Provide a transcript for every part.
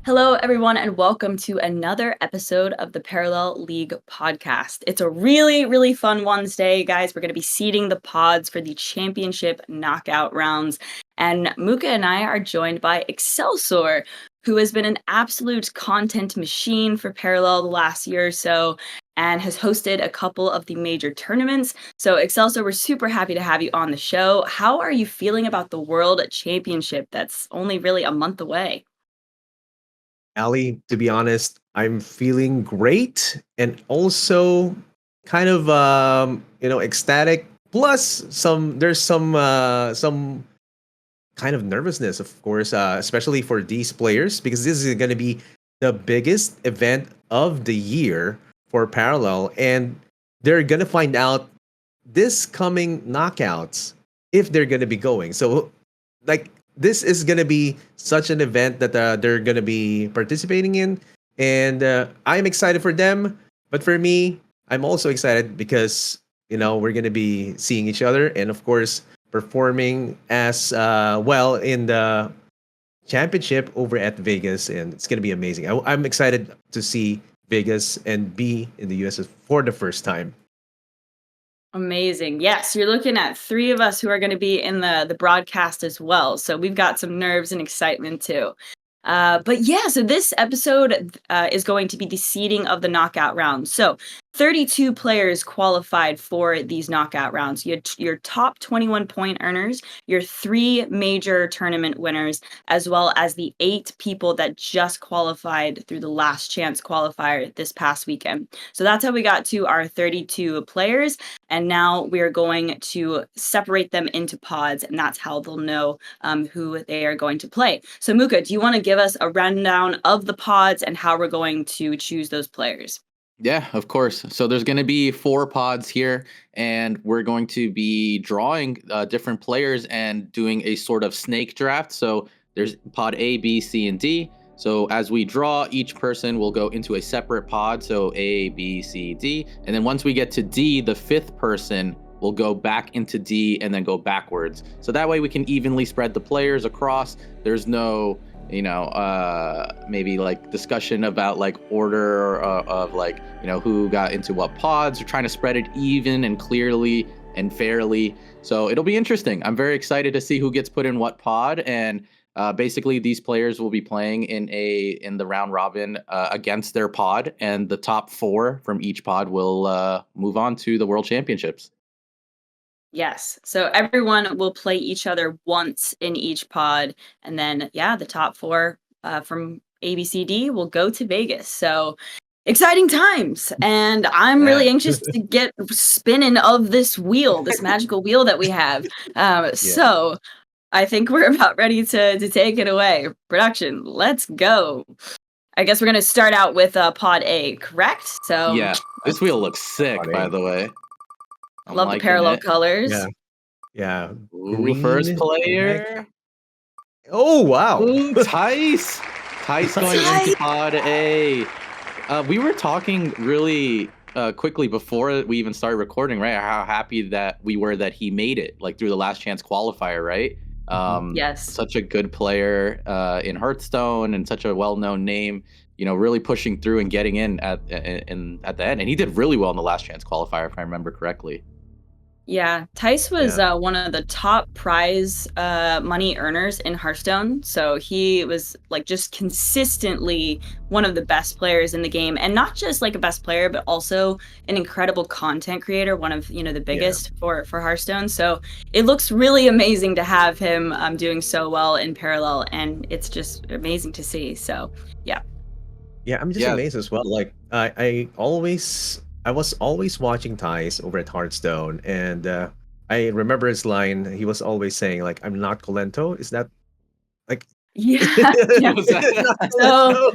Hello, everyone, and welcome to another episode of the Parallel League podcast. It's a really fun one today, guys. We're going to be seeding the pods for the championship knockout rounds. And Mookah and I are joined by Excelsor, who has been an absolute content machine for Parallel the last year or so and has hosted a couple of the major tournaments. So, Excelsor, we're super happy to have you on the show. How are you feeling about the World Championship that's only really a month away? Allie, to be honest, I'm feeling great and also kind of ecstatic. Plus there's some kind of nervousness, of course, especially for these players because this is going to be the biggest event of the year for Parallel, and they're going to find out this coming knockouts if they're going to be going. So, like, this is going to be such an event that they're going to be participating in, and I'm excited for them. But for me, I'm also excited because we're going to be seeing each other, and of course, performing as well in the championship over at Vegas, and it's going to be amazing. I'm excited to see Vegas and be in the US for the first time. Amazing. Yes, you're looking at three of us who are going to be in the broadcast as well. So we've got some nerves and excitement too. But yeah, so this episode is going to be the seeding of the knockout rounds. So 32 players qualified for these knockout rounds. You had your top 21 point earners, your three major tournament winners, as well as the 8 people that just qualified through the last chance qualifier this past weekend. So that's how we got to our 32 players. And now we're going to separate them into pods, and that's how they'll know who they are going to play. So Mookah, do you want to give us a rundown of the pods and how we're going to choose those players? Yeah, of course. So there's going to be 4 pods here, and we're going to be drawing different players and doing a sort of snake draft. So there's pod A, B, C, and D. So as we draw, each person will go into a separate pod. So A, B, C, D. And then once we get to D, the 5th person will go back into D and then go backwards. So that way we can evenly spread the players across. There's no maybe like discussion about like order of like who got into what pods. We're trying to spread it even and clearly and fairly, so it'll be interesting. I'm very excited to see who gets put in what pod, and basically these players will be playing in the round robin against their pod, and the top 4 from each pod will move on to the World Championships. Yes. So everyone will play each other once in each pod. And then, yeah, the top 4 from ABCD will go to Vegas. So exciting times. And I'm really anxious to get spinning of this wheel, this magical wheel that we have. So I think we're about ready to take it away. Production, let's go. I guess we're going to start out with pod A, correct? So Yeah, this wheel looks sick, by the way. I love the parallel colors. Yeah. Ooh, first player. Oh, wow. Ooh, Tice. Tice going into pod A. We were talking really quickly before we even started recording, right? How happy that we were that he made it, like through the last chance qualifier, right? Yes. Such a good player in Hearthstone and such a well-known name. Really pushing through and getting in at the end, and he did really well in the last chance qualifier, if I remember correctly. Yeah, Tice was one of the top prize money earners in Hearthstone. So he was like just consistently one of the best players in the game, and not just like a best player, but also an incredible content creator, one of the biggest for Hearthstone. So it looks really amazing to have him doing so well in Parallel, and it's just amazing to see. So yeah. Yeah, I'm just amazed as well. Like I was always watching Tice over at Hearthstone, and I remember his line. He was always saying, like, "I'm not Colento." Is that like? Yeah. So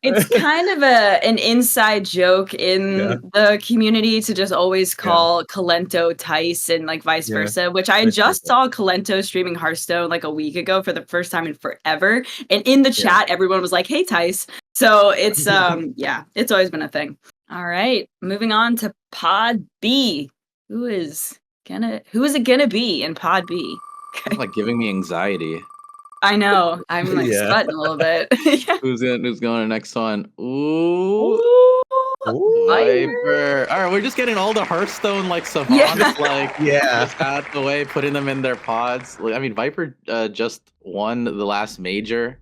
it's kind of an inside joke in the community to just always call Colento Tice and like vice versa, which I just saw Colento streaming Hearthstone like a week ago for the first time in forever. And in the chat, everyone was like, "Hey, Tice." So it's it's always been a thing. All right, moving on to Pod B. Who is it gonna be in Pod B? Like giving me anxiety. I know. I'm like Yeah. sweating a little bit. Yeah. Who's going to next one? Ooh, Ooh, Ooh. Viper. All right, we're just getting all the Hearthstone like Yeah. savants, like Yeah. just out the way, putting them in their pods. Like, I mean, Viper just won the last major.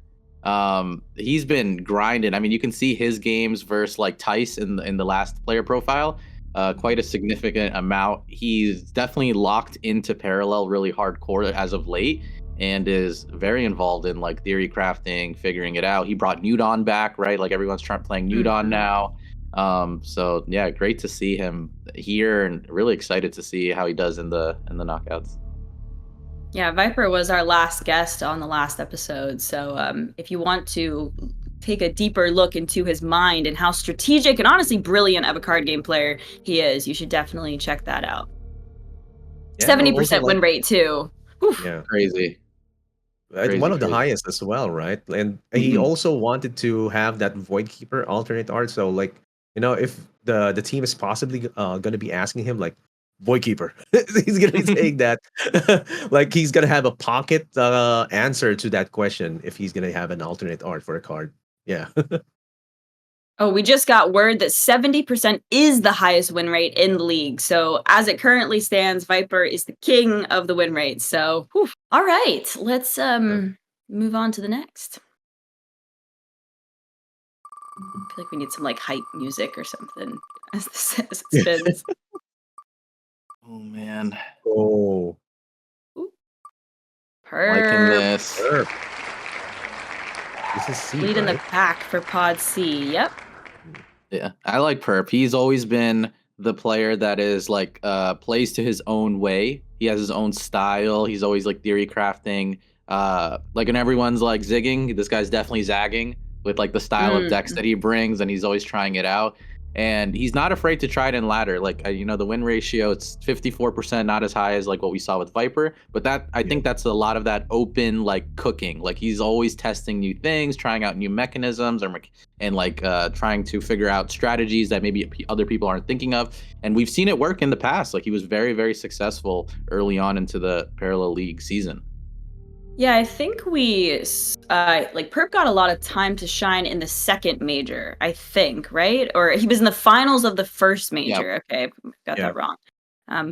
He's been grinding. I mean, you can see his games versus like Tice in the last player profile. Quite a significant amount. He's definitely locked into Parallel really hardcore as of late, and is very involved in like theory crafting, figuring it out. He brought Nudon back, right? Like everyone's trying playing Nudon Mhm. now. So yeah, great to see him here, and really excited to see how he does in the knockouts. Yeah, Viper was our last guest on the last episode. So if you want to take a deeper look into his mind and how strategic and honestly brilliant of a card game player he is, you should definitely check that out. Yeah. Also 70% like win rate too. Whew. yeah. Crazy, One crazy, of the crazy. highest as well, right? And he Mhm. also wanted to have that Void Keeper alternate art. So like, if the team is possibly gonna be asking him like Void Keeper, he's gonna be saying that like he's gonna have a pocket answer to that question if he's gonna have an alternate art for a card. Yeah. Oh, we just got word that 70% is the highest win rate in the league. So, as it currently stands, Viper is the king of the win rate. So, whew. All right, let's move on to the next. I feel like we need some like hype music or something as it spins. Oh man, Oh, Ooh, liking perp. this. Earth. This is C, Leading the right? pack for Pod C. Yep. Yeah, I like Perp. He's always been the player that is like plays to his own way. He has his own style. He's always like theory crafting. Like when everyone's like zigging, this guy's definitely zagging with like the style of decks Mm. that he brings, and he's always trying it out. And he's not afraid to try it in ladder. Like the win ratio, it's 54%, not as high as like what we saw with Viper, but that I Yeah. think that's a lot of that open like cooking. Like he's always testing new things, trying out new mechanisms, and like trying to figure out strategies that maybe other people aren't thinking of. And we've seen it work in the past. Like he was very, very successful early on into the Parallel League season. Yeah, I think like Perp got a lot of time to shine in the second major, I think, right? Or he was in the finals of the first Yeah. major. Okay, got Yeah. that wrong.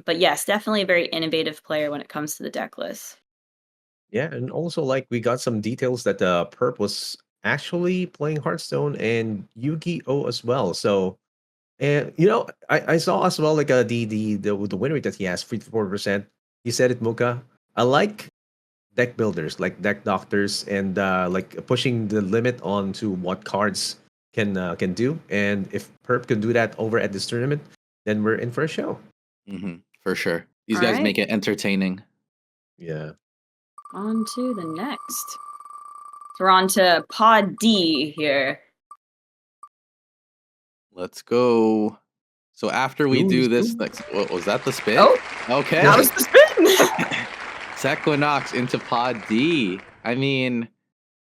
But yes, definitely a very innovative player when it comes to the deck list. Yeah, and also like we got some details that Perp was actually playing Hearthstone and Yu-Gi-Oh as well. So, and I saw as well like the win rate that he has, 54%. You said it, Muka. I like deck builders, like deck doctors, and like pushing the limit on to what cards can do. And if Perp can do that over at this tournament, then we're in for a show. For sure. These All guys right, make it entertaining. Yeah. on to the next. So we're on to Pod D here. Let's go. So after we Let's do go. this next, what was that, the spin? Oh, that Okay. was the spin. Sequinox into Pod D. I mean,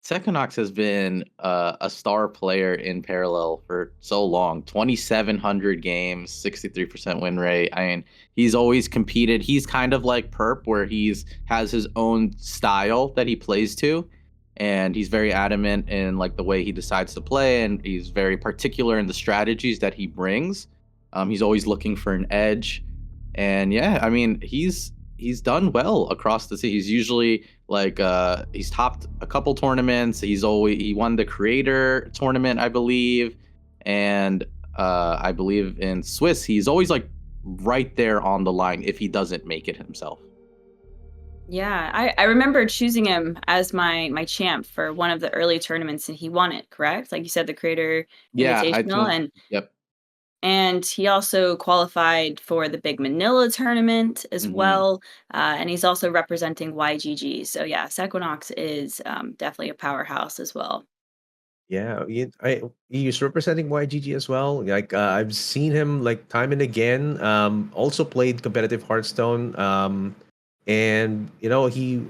Sequinox has been a star player in Parallel for so long. 2,700 games, 63% win rate. I mean, he's always competed. He's kind of like Perp, where he's has his own style that he plays to, and he's very adamant in like the way he decides to play, and he's very particular in the strategies that he brings. He's always looking for an edge, and yeah, I mean, he's done well across the sea. He's usually like he's topped a couple tournaments. He won the creator tournament, I believe, and I believe in Swiss he's always like right there on the line if he doesn't make it himself. Yeah, I remember choosing him as my champ for one of the early tournaments, and he won it. Correct, like you said, the Creator Yeah, I Invitational, think. and Yep. he also qualified for the Big Manila tournament as Hmm. well, and he's also representing YGG. So yeah, Sequinox is definitely a powerhouse as well. Yeah, he's representing YGG as well. Like I've seen him like time and again. Also played competitive Hearthstone. And he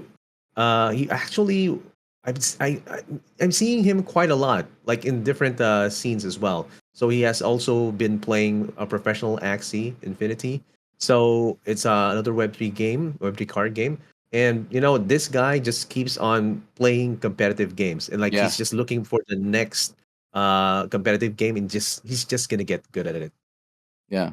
actually I'm seeing him quite a lot, like in different scenes as well. So he has also been playing a professional Axie Infinity. So it's another Web3 game, Web3 card game. And this guy just keeps on playing competitive games, and like Yeah, he's just looking for the next competitive game, and he's just gonna get good at it. yeah.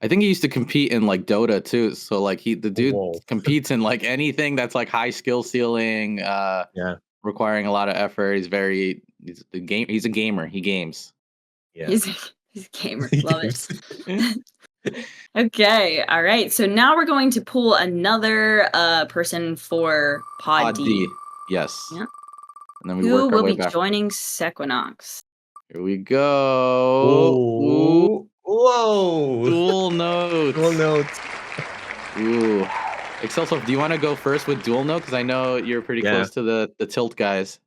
I think he used to compete in like Dota too. So like the dude Whoa. competes in like anything that's like high skill ceiling, Yeah, requiring a lot of effort. He's a gamer. He games. yeah. He's a gamer. He Love gives- it. Okay. All right. So now we're going to pull another person for Pod Pod D. D. Yes. Yeah. And then we Who work our will way be back. joining Sequinox? Here we go. Ooh, Oh, whoa. dual Dual notes. notes. Ooh. Excelsior, do you want to go first with dual note? Because I know you're pretty Yeah. close to the tilt guys.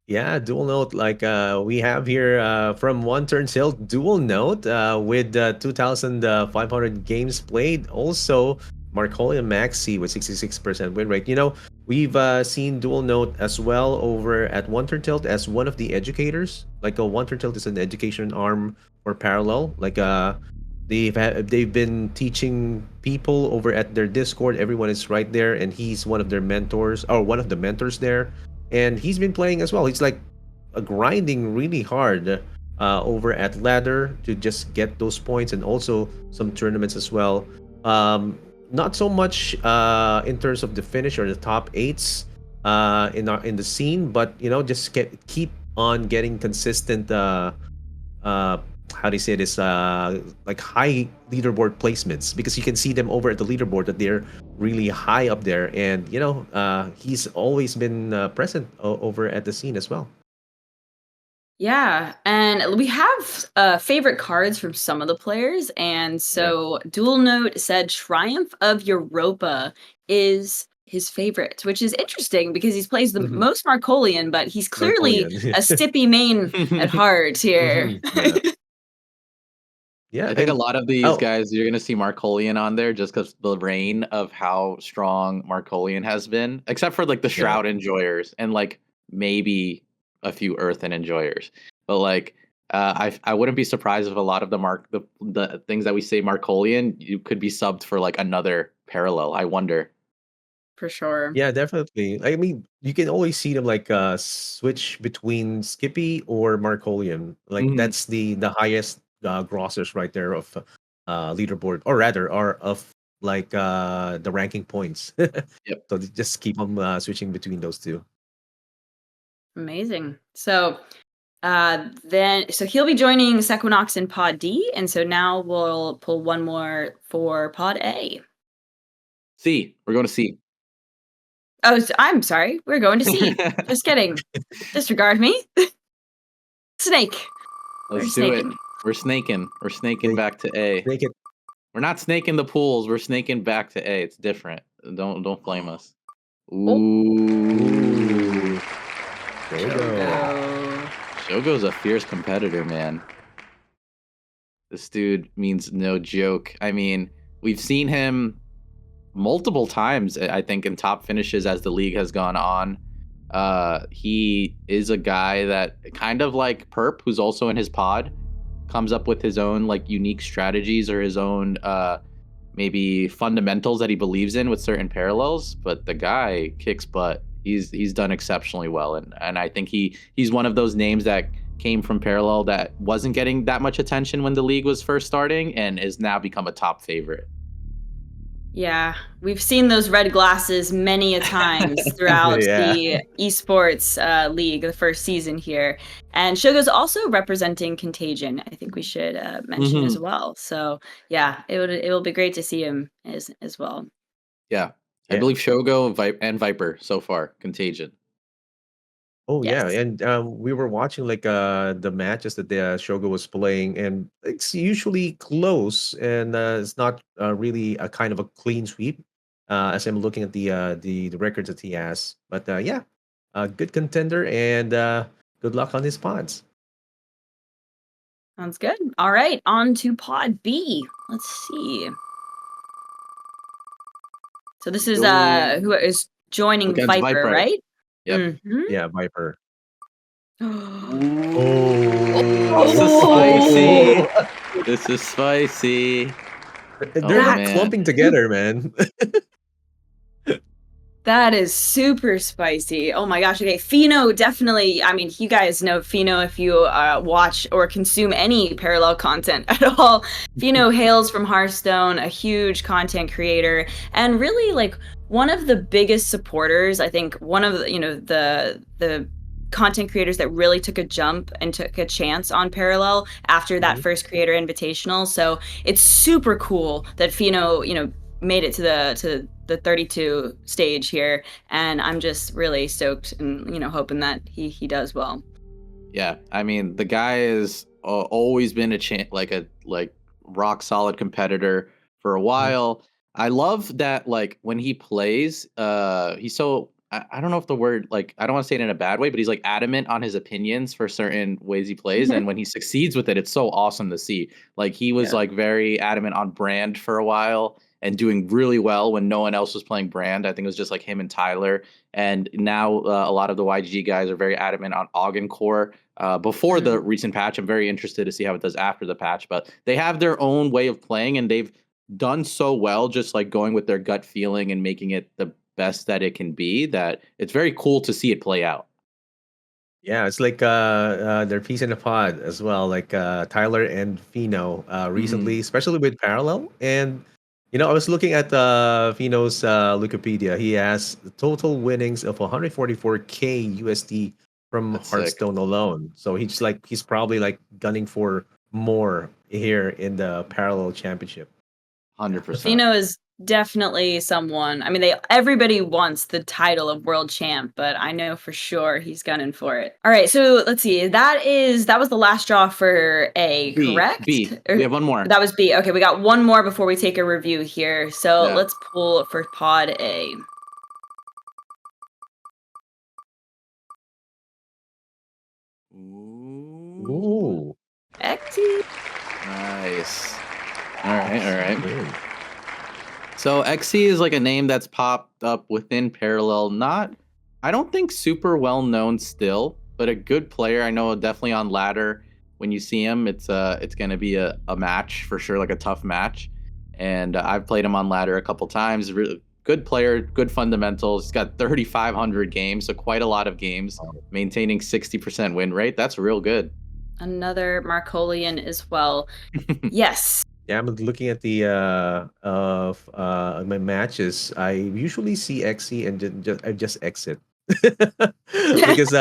Yeah, dual note. Like we have here from one turn tilt, dual note with 2,500 games played. Also, Marcolia Maxi with 66% win rate. We've seen dual note as well over at one turn tilt as one of the educators. Like a one turn tilt is an education arm for Parallel. Like they've been teaching people over at their Discord. Everyone is right there, and he's one of their mentors or one of the mentors there, and he's been playing as well. He's like grinding really hard over at ladder to just get those points, and also some tournaments as well. Not so much in terms of the finish or the top eights in the scene, but just keep on getting consistent. Uh, how do you say this? Like high leaderboard placements, because you can see them over at the leaderboard that they're really high up there, and he's always been present over at the scene as well. Yeah, and we have favorite cards from some of the players, and Yeah. so Dual Note said Triumph of Europa is his favorite, which is interesting because he plays the Mhm. most Marcolian, but he's clearly Marcolian. a Stippy main at heart here. Yeah. Yeah, I think a and lot of these oh, guys, you're gonna see Marcolian on there just because the reign of how strong Marcolian has been, except for like the yeah. Shroud enjoyers and like maybe a few Earthen enjoyers. But like, I wouldn't be surprised if a lot of the things that we say Marcolian, you could be subbed for like another parallel. I wonder. For sure. Yeah, definitely. I mean, you can always see them like switch between Skippy or Marcolian. Like Mhm. that's the highest grossers right there of leaderboard, or rather are of like the ranking points. Yep. So they just keep on switching between those two. Amazing. So then he'll be joining Sequinox in Pod D, and so now we'll pull one more for Pod A. C. We're going to C. Oh, I'm sorry. We're going to C. Just kidding. Disregard me. Snake. We're Let's do it. snaking. We're snaking. We're snaking Snake, back to A. snake it. We're not snaking the pools. We're snaking back to A. It's different. Don't blame us. Oh, Ooh, Ooh, Shogo. Shogo. Shogo's a fierce competitor, man. This dude means no joke. I mean, we've seen him multiple times, I think, in top finishes as the league has gone on. He is a guy that kind of like Perp, who's also in his pod, comes up with his own like unique strategies or his own maybe fundamentals that he believes in with certain parallels. But the guy kicks butt. He's done exceptionally well, and I think he's one of those names that came from parallel that wasn't getting that much attention when the league was first starting and is now become a top favorite. Yeah, we've seen those red glasses many a times throughout Yeah. the esports league, the first season here. And Shogo's also representing Contagion. I think we should mention as Hmm. well. So yeah, it will be great to see him as well. Yeah, I Yeah. believe Shogo and Viper so far. Contagion. Oh yeah, Yes. and we were watching like the matches that the Shogo was playing, and it's usually close, and it's not really a kind of a clean sweep. As I'm looking at the records that he has, but yeah, a good contender, and good luck on his pods. Sounds good. All right, on to Pod B. Let's see. So this is Go who is joining against Viper, Viper. right? Yep. Mm-hmm. Yeah, Viper. Ooh, this is Oh, spicy. Oh, This is spicy. they're Oh like that man. clumping together, man. That is super spicy. Oh my gosh. Okay. Fino definitely. I mean, you guys know Fino if you watch or consume any parallel content at all. Fino hails from Hearthstone, a huge content creator, and really like one of the biggest supporters. I think one of the, the content creators that really took a jump and took a chance on Parallel after that Mhm. first creator invitational. So it's super cool that Fino, made it to the 32 stage here, and I'm just really stoked and hoping that he does well. Yeah, I mean, the guy has always been like rock solid competitor for a Mhm. while. I love that like when he plays, he's so I don't know if the word like I don't want to say it in a bad way, but he's like adamant on his opinions for certain ways he plays, and when he succeeds with it, it's so awesome to see. Like he was Yeah. like very adamant on brand for a while and doing really well when no one else was playing brand. I think it was just like him and Tyler. And now a lot of the YG guys are very adamant on Ogden Core before the Mm. recent patch. I'm very interested to see how it does after the patch, but they have their own way of playing and they've done so well, just like going with their gut feeling and making it the best that it can be, that it's very cool to see it play out. Yeah, it's like their piece in the pod as well, like Tyler and Fino recently, Hmm. especially with Parallel. And I was looking at Fino's Wikipedia. He has total winnings of 144K USD from That's sick. Hearthstone alone. So he's probably like gunning for more here in the Parallel Championship. Yeah. 100%. Fino is definitely someone. I mean, everybody wants the title of world champ, but I know for sure he's gunning for it. All right, so let's see. That was the last draw for A, correct? B. We Or have one more. that was B. Okay, we got one more before we take a review here. So Yeah. let's pull for pod A. Ooh, Ooh. Exy. nice. All right, all right. Good. So XC is like a name that's popped up within Parallel. Not, I don't think super well known still, but a good player. I know definitely on ladder. When you see him, it's gonna be a match for sure, like a tough match. And I've played him on ladder a couple times. Really good player, good fundamentals. He's got 3,500 games, so quite a lot of games. Wow. Maintaining 60% win rate. That's real good. Another Markolian as well. Yes. Yeah, I'm looking at the of my matches. I usually see XE and I just exit because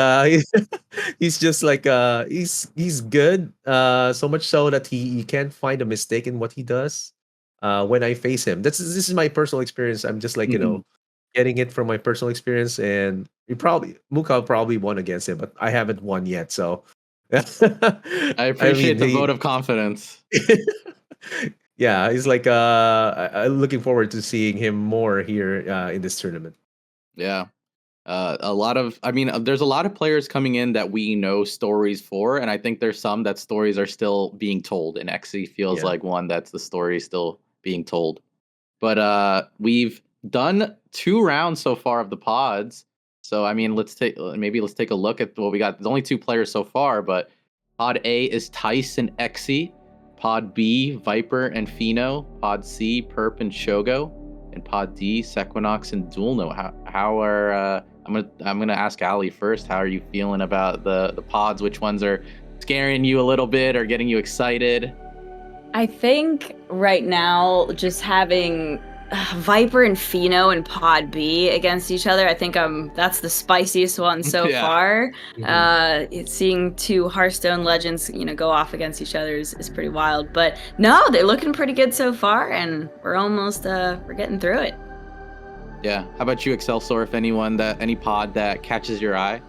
he's just like he's good. So much so that you can't find a mistake in what he does. When I face him, this is my personal experience. I'm just like Mhm. getting it from my personal experience, and Muka probably won against him, but I haven't won yet. So I I mean appreciate the vote of confidence. yeah, he's like I'm looking forward to seeing him more here in this tournament. Yeah. A lot of, I mean, there's a lot of players coming in that we know stories for, and I think there's some that stories are still being told, and XE feels Yeah. like one that's the story still being told. But we've done 2 rounds so far of the pods, so I mean, let's take a look at what we got. There's only 2 players so far, but Pod A is Tice and Xe. Pod B, Viper and Fino. Pod C, Perp and Shogo. And Pod D, Sequinox and Dulno. How are I'm gonna ask Ali first. How are you feeling about the pods? Which ones are scaring you a little bit or getting you excited? I think right now, just having Viper and Fino and Pod B against each other, I think that's the spiciest one so Yeah. far. Mhm. Seeing two Hearthstone legends, go off against each other is pretty wild. But no, they're looking pretty good so far, and we're getting through it. Yeah. How about you, Excelsor? If any pod that catches your eye?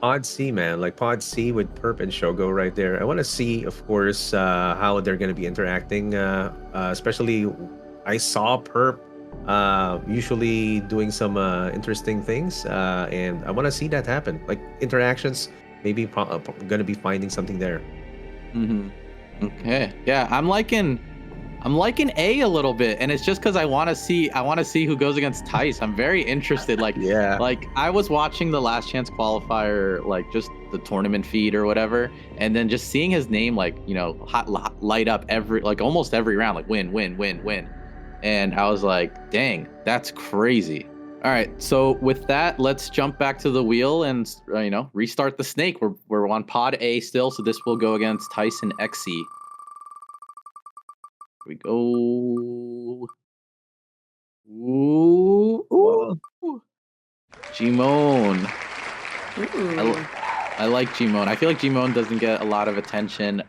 Pod C, man, like Pod C with Perp and Shogo right there. I want to see, of course, how they're going to be interacting. Especially, I saw Perp usually doing some interesting things, and I want to see that happen. Like interactions, maybe going to be finding something there. Mm-hmm. Okay. Yeah, I'm liking A little bit, and it's just because I want to see who goes against Tice. I'm very interested. Like, Yeah. like I was watching the Last Chance qualifier, like just the tournament feed or whatever, and then just seeing his name like light up almost every round, like win, win, win, win, and I was like, dang, that's crazy. All right. So with that, let's jump back to the wheel and restart the snake. We're on pod A still, so this will go against Tyson XC. Here we go. Ooh. Gmone. Ooh. I like Gmone. I feel like Gmone doesn't get a lot of attention.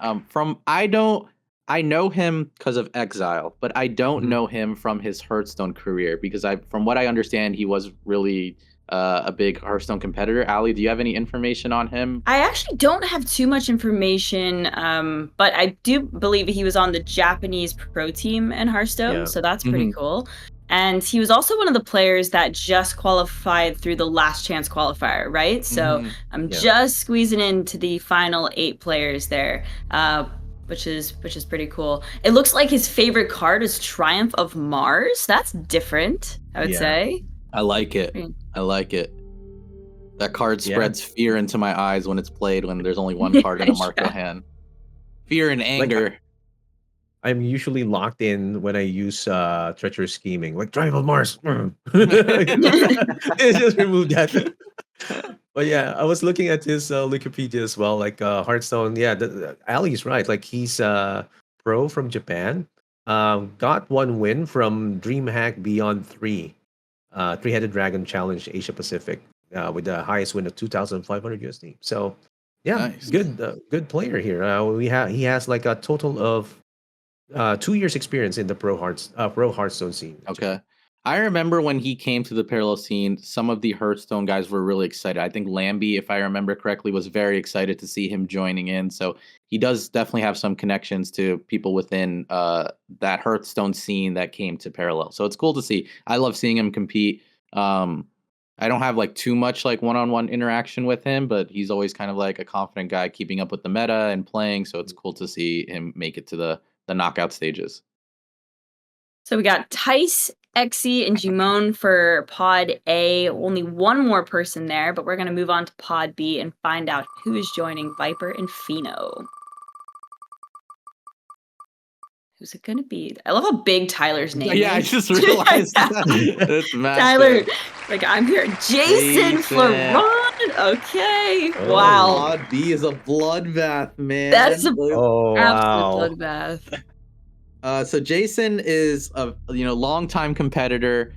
I know him because of Exile, but I don't Mhm. know him from his Hearthstone career because from what I understand, he was really a big Hearthstone competitor. Allie, do you have any information on him? I actually don't have too much information, but I do believe he was on the Japanese pro team in Hearthstone, Yeah. so that's pretty Mhm. cool. And he was also one of the players that just qualified through the last chance qualifier, right? So Mhm. I'm Yeah. just squeezing into the final 8 players there, which is pretty cool. It looks like his favorite card is Triumph of Mars. That's different, I would Yeah. say. I like it. I like it. That card Yeah. spreads fear into my eyes when it's played when there's only one Yeah, card in a Marco yeah. hand. Fear and Like anger. I'm usually locked in when I use treacherous scheming, like Drive of Mars. Just remove that. But yeah, I was looking at his Wikipedia as well, like Hearthstone. Yeah, Ali's right. Like he's pro from Japan. Got one win from DreamHack Beyond 3, Three-Headed Dragon Challenge Asia Pacific, with the highest win of 2,500 USD. So yeah, Nice. good player here. He has like a total of 2 years experience in the pro Hearthstone scene. Okay. I remember when he came to the parallel scene, some of the Hearthstone guys were really excited. I think Lambie, if I remember correctly, was very excited to see him joining in. So he does definitely have some connections to people within that Hearthstone scene that came to parallel. So it's cool to see. I love seeing him compete. I don't have like too much like one-on-one interaction with him, but he's always kind of like a confident guy keeping up with the meta and playing. So it's cool to see him make it to the knockout stages. So we got Tice, Exy, and Jimon for Pod A. Only one more person there, but we're going to move on to Pod B and find out who is joining Viper and Pheno. Who's it going to be? I love how big Tyler's name is. Yeah, I just realized that. That's Tyler, massive. like I'm here. Jason Jason. Flaron. Okay. Oh. Wow. Pod B is a bloodbath, man. That's an Oh wow. absolute bloodbath. So Jason is a longtime competitor,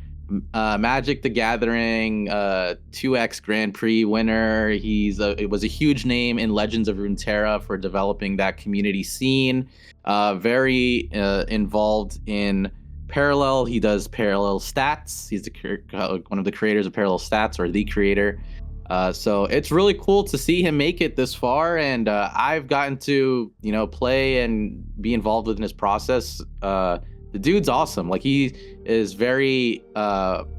Magic the Gathering, 2x Grand Prix winner. It was a huge name in Legends of Runeterra for developing that community scene. Very involved in Parallel. He does Parallel Stats. He's one of the creators of Parallel Stats, or the creator. So it's really cool to see him make it this far, and I've gotten to play and be involved within his process. The dude's awesome. Like he is very.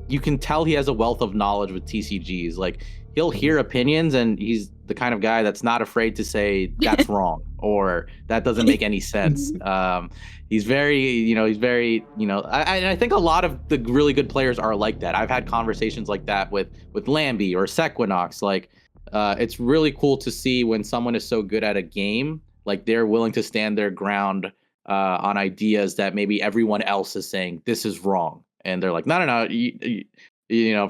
You can tell he has a wealth of knowledge with TCGs. Like he'll hear opinions, and he's the kind of guy that's not afraid to say that's wrong or that doesn't make any sense. He's very, I think a lot of the really good players are like that. I've had conversations like that with Lambie or Sequinox. Like, it's really cool to see when someone is so good at a game, like they're willing to stand their ground on ideas that maybe everyone else is saying this is wrong, and they're like, no,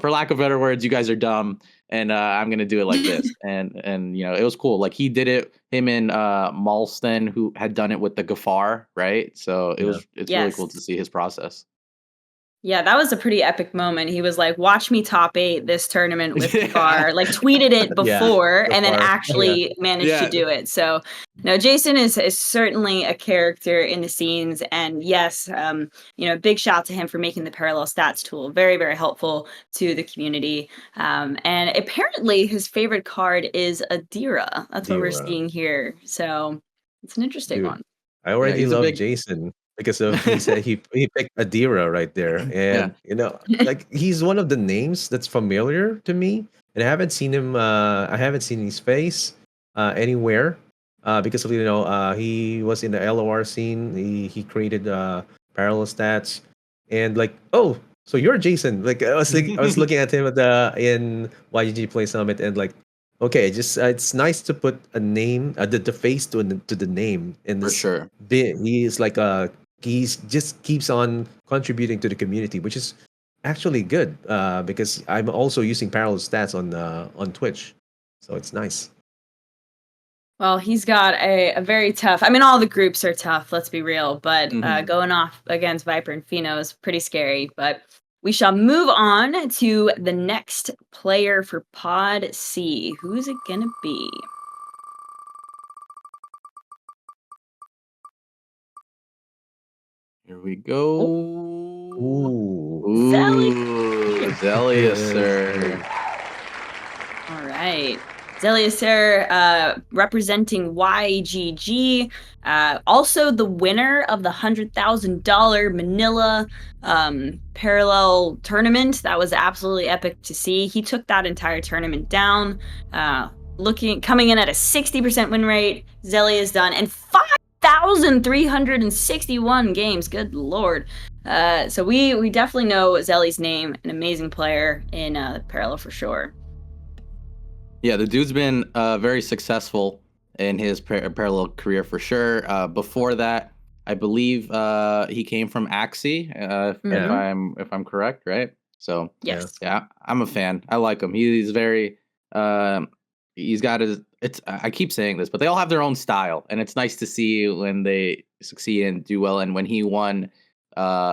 for lack of better words, you guys are dumb, and I'm gonna do it like this. And it was cool. Like he did it. Him and Malston, who had done it with the Gafar, right? So Yeah. it's really cool Yes. to see his process. Yeah, that was a pretty epic moment. He was like, "Watch me top 8 this tournament with Yeah. Gafar." Like tweeted it Yeah, before and then Gafar. Yeah. actually managed to Yeah. do it. So, no, Jason is certainly a character in the scenes, and yes, big shout to him for making the parallel stats tool very, very helpful to the community. And apparently, his favorite card is Adira. That's what we're Adira. seeing here. So, it's an interesting Dude, one. I Yeah, already he's a love big. Jason because of he said he picked Adira right there, Yeah. and like he's one of the names that's familiar to me, and I haven't seen him. I haven't seen his face anywhere because of he was in the LOR scene. He created parallel stats, and like, oh, so you're Jason. Like I was looking at him at in YGG Play Summit, and like, okay, just it's nice to put a name, the face to the name in For this. sure. He is like he's just keeps on contributing to the community, which is actually good because I'm also using parallel stats on Twitch, so it's nice. Well, he's got a very tough. I mean, all the groups are tough. Let's be real, but going off against Viper and Pheno is pretty scary. But we shall move on to the next player for Pod C. Who's it gonna be? Here we go. Ooh. Alliestrasza. All right. Alliestrasza representing YGG, also the winner of the $100,000 Manila Parallel tournament. That was absolutely epic to see. He took that entire tournament down, coming in at a 60% win rate. Zelly is done, and 5,361 games. Good lord. So we definitely know Zelly's name, an amazing player in Parallel for sure. Yeah, the dude's been very successful in his parallel career for sure. Before that, I believe he came from Axie, if I'm correct, right? So Yes. yeah, I'm a fan. I like him. He's very he's got his. It's I keep saying this, but they all have their own style, and it's nice to see when they succeed and do well. And when he won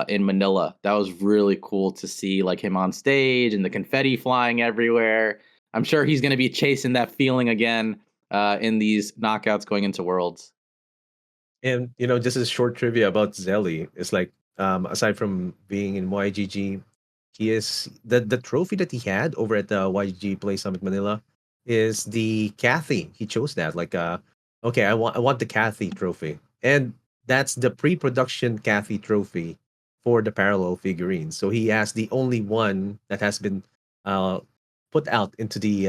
in Manila, that was really cool to see, like him on stage and the confetti flying everywhere. I'm sure he's going to be chasing that feeling again in these knockouts going into Worlds. And just a short trivia about Zelly is like, aside from being in YGG, he is the trophy that he had over at the YGG Play Summit Manila is the Kathy. He chose that. Like, okay, I want the Kathy trophy, and that's the pre-production Kathy trophy for the parallel figurines. So he has the only one that has been uh put out into the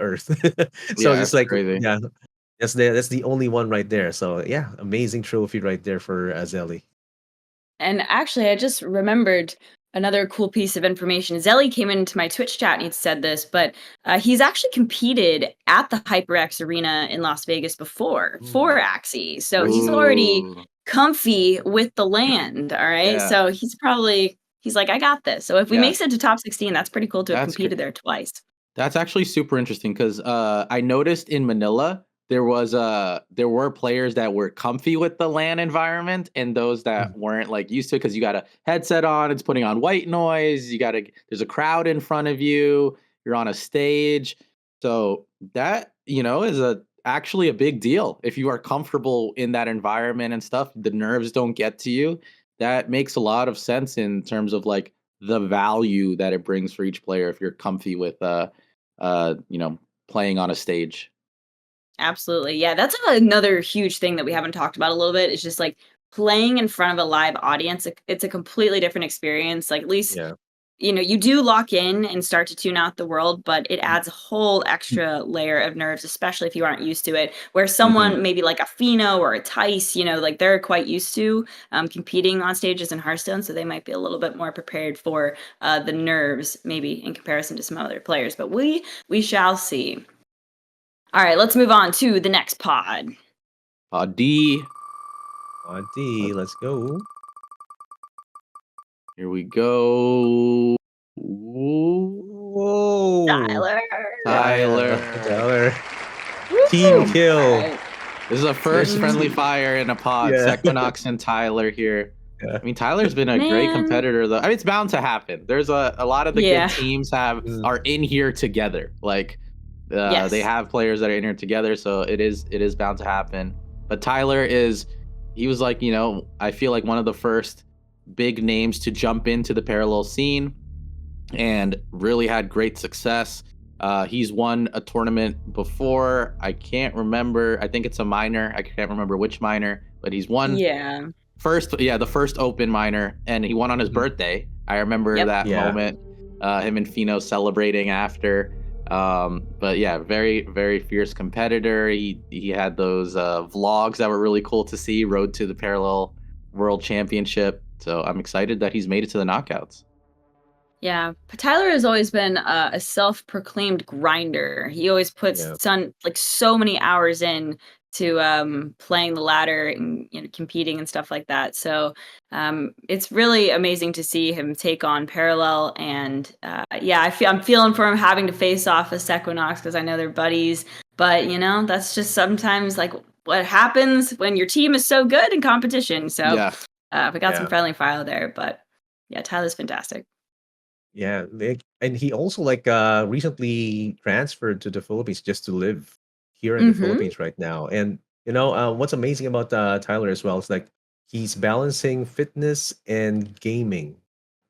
earth. So Yeah, just that's like, crazy. yeah, that's the only one right there. So yeah, amazing trophy right there for Zelly. And actually, I just remembered another cool piece of information. Zelly came into my Twitch chat and he said this, but he's actually competed at the HyperX Arena in Las Vegas before for Axie. So he's already Ooh, comfy with the land. All right. yeah, So he's like, I got this. So if we yeah. make it to top 16, that's pretty cool to have That's competed there twice. That's actually super interesting because I noticed in Manila there were players that were comfy with the LAN environment and those that Mm. weren't like used to it because you got a headset on, it's putting on white noise, there's a crowd in front of you, you're on a stage. So that, is actually a big deal. If you are comfortable in that environment and stuff, the nerves don't get to you. That makes a lot of sense in terms of like the value that it brings for each player if you're comfy with uh, you know, playing on a stage. Absolutely. Yeah, that's another huge thing that we haven't talked about a little bit. It's just like playing in front of a live audience. It's a completely different experience. Like at least, Yeah. you do lock in and start to tune out the world, but it adds a whole extra layer of nerves, especially if you aren't used to it. Where Mhm. someone maybe like a Pheno or a Tice, like they're quite used to competing on stages in Hearthstone, so they might be a little bit more prepared for the nerves, maybe in comparison to some other players. But we shall see. All right, let's move on to the next pod. D. D, let's go. Here we go. Whoa. Tyler. Tyler. Tyler. Woo! Team kill. All right. This is a first friendly fire in a pod. Yeah. Sequinox and Tyler here. Yeah. I mean, Tyler's been a great Man. competitor, though. I mean, it's bound to happen. There's a lot of the Yeah. good teams Mm. are in here together. Like, Yes. they have players that are in here together, so it is bound to happen. But he was like, I feel like one of the first big names to jump into the parallel scene and really had great success. He's won a tournament before. I can't remember. I think it's a minor. I can't remember which minor, but he's won Yeah. the first open minor, and he won on his Mhm. birthday. I remember Yep. that Yeah. moment. Him and Fino celebrating after. But yeah, very very fierce competitor. He had those vlogs that were really cool to see. Road to the Parallel World Championship. So I'm excited that he's made it to the knockouts. Yeah. Tyler has always been a self-proclaimed grinder. He always puts Yeah. so many hours in playing the ladder and competing and stuff like that. So it's really amazing to see him take on Parallel, and I'm feeling for him having to face off with Equinox because I know they're buddies. But that's just sometimes like what happens when your team is so good in competition. So we got some friendly fire there, but yeah, Tyler's fantastic. Yeah, and he also recently transferred to the Philippines just to live here in the Philippines right now. And what's amazing about Tyler as well is like he's balancing fitness and gaming,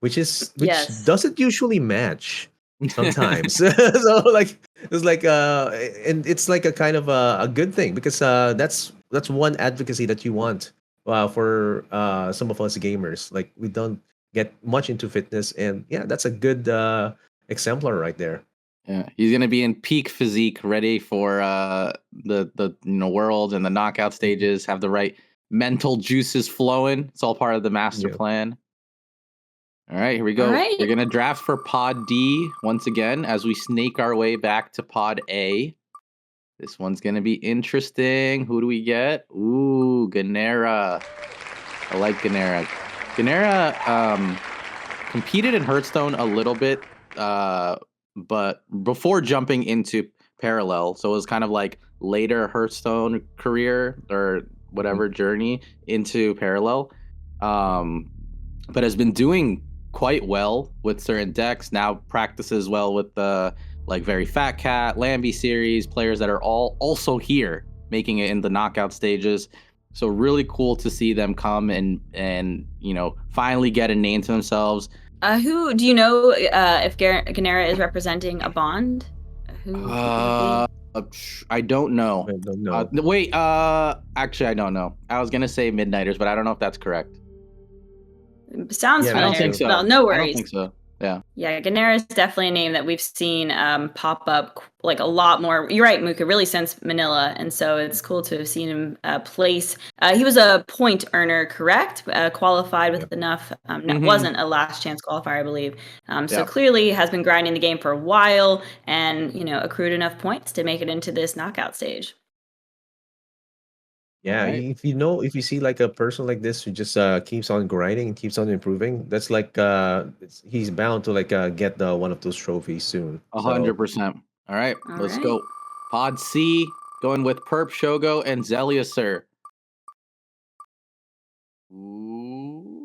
which Yes. doesn't usually match sometimes. So like it's like and it's like a kind of a good thing because that's one advocacy that you want for some of us gamers. Like we don't get much into fitness, and yeah, that's a good exemplar right there. Yeah, he's gonna be in peak physique, ready for the world and the knockout stages. Have the right mental juices flowing. It's all part of the master plan. All right, here we go. Right. We're gonna draft for Pod D once again as we snake our way back to Pod A. This one's gonna be interesting. Who do we get? Ooh, Ganera. I like Ganera. Ganera competed in Hearthstone a little bit, but before jumping into Parallel, so it was kind of like later Hearthstone career or whatever journey into Parallel, but has been doing quite well with certain decks. Now practices well with the Very Fat Cat, Lambie series players that are all also here making it in the knockout stages. So really cool to see them come and finally get a name to themselves. Who do you know if Ganera is representing a bond? Who I don't know. I don't know. Wait, actually, I don't know. I was gonna say Midnighters, but I don't know if that's correct. Sounds familiar. I don't think so. Well, no worries. I don't think so. Yeah, Ganera is definitely a name that we've seen pop up like a lot more. You're right, Mookah, really since Manila, and so it's cool to have seen him place. He was a point earner, correct? Qualified with enough. Wasn't a last chance qualifier, I believe. So clearly has been grinding the game for a while, and accrued enough points to make it into this knockout stage. Yeah, Right. if you see like a person like this who just keeps on grinding and keeps on improving, that's like he's bound to get the one of those trophies soon. 100%. All right, let's go. Pod C, going with Perp, Shogo, and Alliestrasza. Ooh.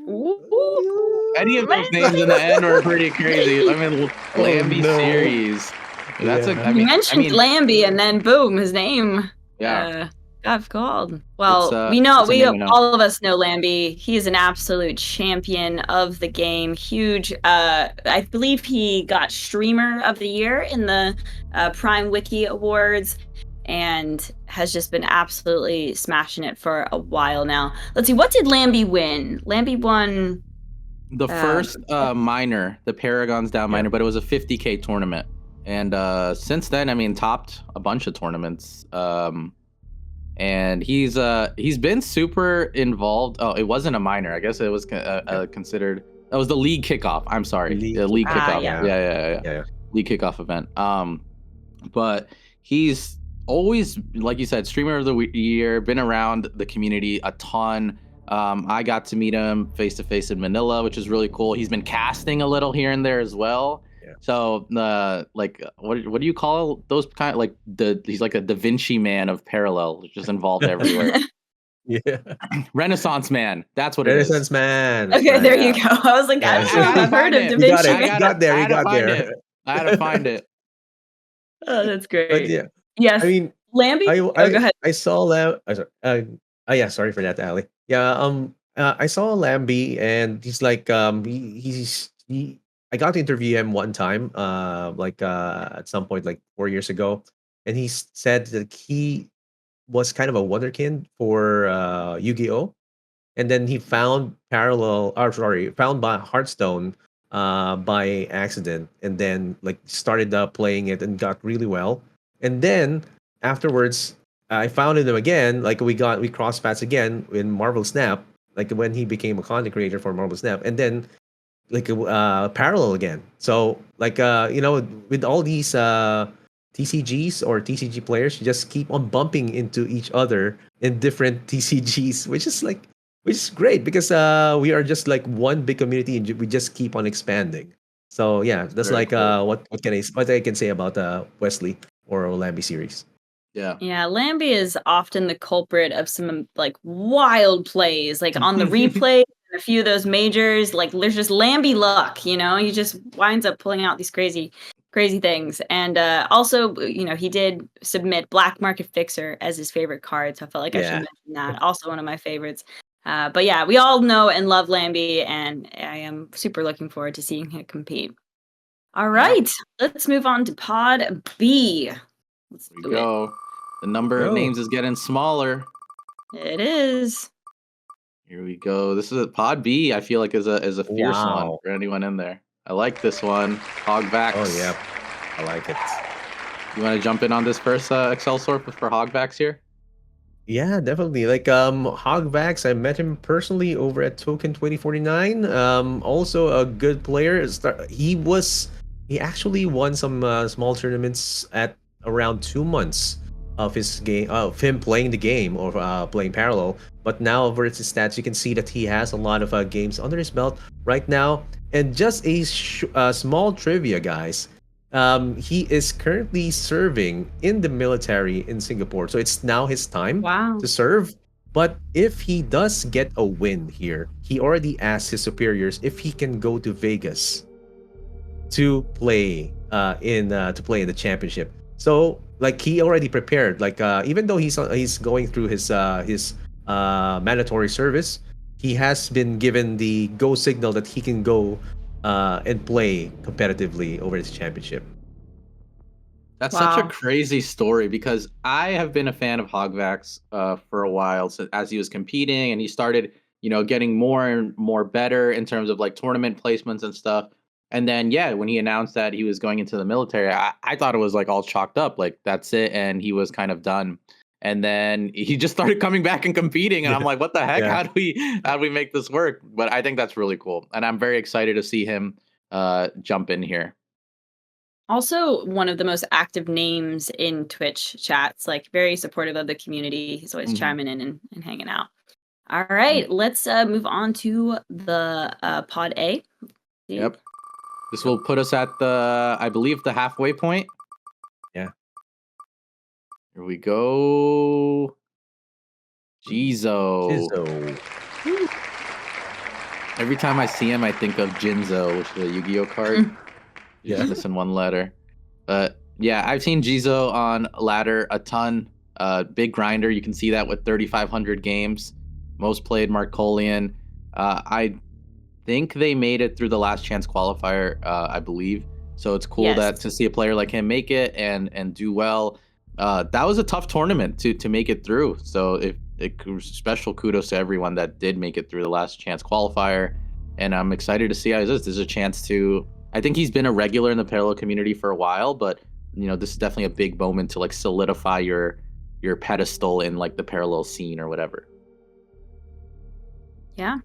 Any of those names in the end were pretty crazy. I mean, Lambie series. That's You mentioned Lambie, and then boom, his name. Yeah. Got called. Well, we all of us know Lambie. He is an absolute champion of the game. Huge. I believe he got Streamer of the Year in the Prime Wiki Awards, and has just been absolutely smashing it for a while now. Let's see, what did Lambie win? Lambie won the first minor, the Paragon's Down minor, but it was a 50K tournament. And since then, I mean, topped a bunch of tournaments. And he's been super involved. Oh, it wasn't a minor. I guess it was considered. That was the league kickoff. I'm sorry, the league kickoff. Yeah. League kickoff event. But he's always, like you said, streamer of the year. Been around the community a ton. I got to meet him face to face in Manila, which is really cool. He's been casting a little here and there as well. So what do you call those kind of he's like a Da Vinci man of Parallel, just involved everywhere. Yeah. Renaissance man. That's what Renaissance man. Okay, there you go. I was like, I've heard of Da Vinci. You got there. I had to find it. Oh, that's great. But yeah. Yes. I mean, Lambie? go ahead. I saw sorry for that, Ali. Yeah, I saw Lambie, and he's like I got to interview him one time, at some point, like 4 years ago, and he said that he was kind of a wonderkind for Yu-Gi-Oh, and then he found found by Hearthstone by accident, and then started playing it and got really well, and then afterwards I found him again. Like we crossed paths again in Marvel Snap, like when he became a content creator for Marvel Snap, and then Parallel again. So with all these TCGs or TCG players just keep on bumping into each other in different TCGs, which is great because we are just like one big community and we just keep on expanding. So yeah, that's Very like cool. what I can say about Wesley or Lambi series. Yeah. Yeah, Lambie is often the culprit of some like wild plays, like on the replay, and a few of those majors. Like there's just Lambie luck, you know. He just winds up pulling out these crazy things. And also, you know, he did submit Black Market Fixer as his favorite card, so I felt like I should Yeah. mention that. Also, one of my favorites. But yeah, we all know and love Lambie, and I am super looking forward to seeing him compete. All right, let's move on to Pod B. Let's Here we do it. go. The number of Go. names is getting smaller. It is. Here we go. This is a Pod B. I feel like is a fierce one Wow. for anyone in there. I like this one. Hogvax. Oh yeah, I like it. You want to jump in on this first Excelsor for Hogvax here? Yeah, definitely. Like Hogvax, I met him personally over at Token 2049. Also a good player. He actually won some small tournaments at around 2 months of his game of him playing the game or playing parallel. But now over his stats, you can see that he has a lot of games under his belt right now. And just a small trivia, guys. He is currently serving in the military in Singapore, so it's now his time Wow. to serve. But if he does get a win here, he already asked his superiors if he can go to Vegas to play in the championship. So like he already prepared. Like even though he's going through his mandatory service, he has been given the go signal that he can go and play competitively over this championship. That's such a Wow. crazy story because I have been a fan of Hogvax for a while. So as he was competing and he started, getting more and more better in terms of like tournament placements and stuff. And then, yeah, when he announced that he was going into the military, I thought it was like all chalked up, like that's it, and he was kind of done. And then he just started coming back and competing, and I'm like, what the heck? Yeah. How do we make this work? But I think that's really cool, and I'm very excited to see him jump in here. Also, one of the most active names in Twitch chats, like very supportive of the community. He's always Mhm. chiming in and hanging out. All right, let's move on to the Pod A. See? Yep. This will put us at I believe, the halfway point. Yeah. Here we go. Jizo. Jizzo. Every time I see him, I think of Jinzo, which is a Yu-Gi-Oh card. Yeah. Just missing one letter. But yeah, I've seen Jizo on ladder a ton. Big grinder. You can see that with 3,500 games. Most played Markolian. I think they made it through the last chance qualifier, I believe. So it's cool that Yes. to see a player like him make it and do well. That was a tough tournament to make it through. So special kudos to everyone that did make it through the last chance qualifier. And I'm excited to see how this. There's a chance to. I think he's been a regular in the parallel community for a while, but this is definitely a big moment to like solidify your pedestal in like the parallel scene or whatever. Yeah.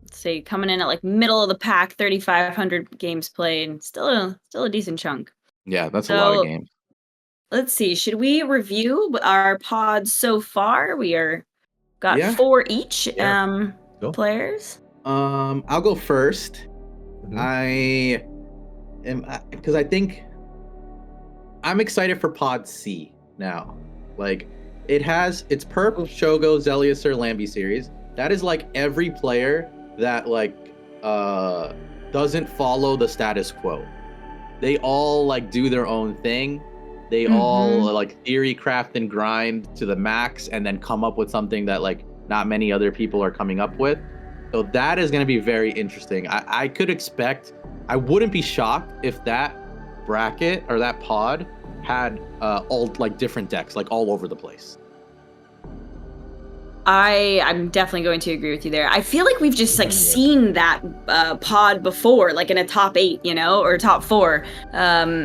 Let's see, coming in at like middle of the pack, 3,500 games played, still a decent chunk. Yeah, that's a lot of So games. let's see, should we review our pods so far? Got Yeah. 4 each Yeah. Go. players. I'll go first. Mhm. I am because I think I'm excited for Pod C now. Like it's Perp, Shogo, Zelius, or Lambie series. That is like every player that like doesn't follow the status quo. They all like do their own thing. They all like theory craft and grind to the max and then come up with something that like not many other people are coming up with. So that is going to be very interesting. I wouldn't be shocked if that bracket or that pod had all like different decks, like all over the place. I'm definitely going to agree with you there. I feel like we've just like Yeah. seen that pod before, like in a top 8, or top 4.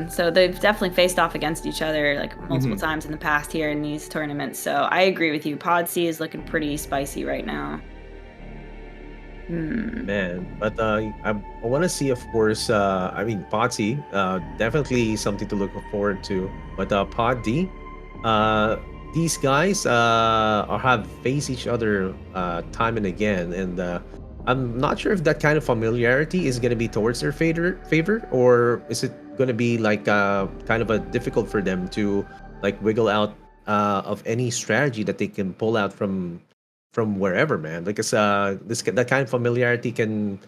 So they've definitely faced off against each other like multiple times in the past here in these tournaments. So I agree with you. Pod C is looking pretty spicy right now. Man, but I want to see, of course. I mean, Pod C, definitely something to look forward to. But Pod D, uh, these guys have faced each other time and again, and I'm not sure if that kind of familiarity is going to be towards their favor, or is it going to be like kind of a difficult for them to like wiggle out of any strategy that they can pull out from wherever, man. Because that kind of familiarity can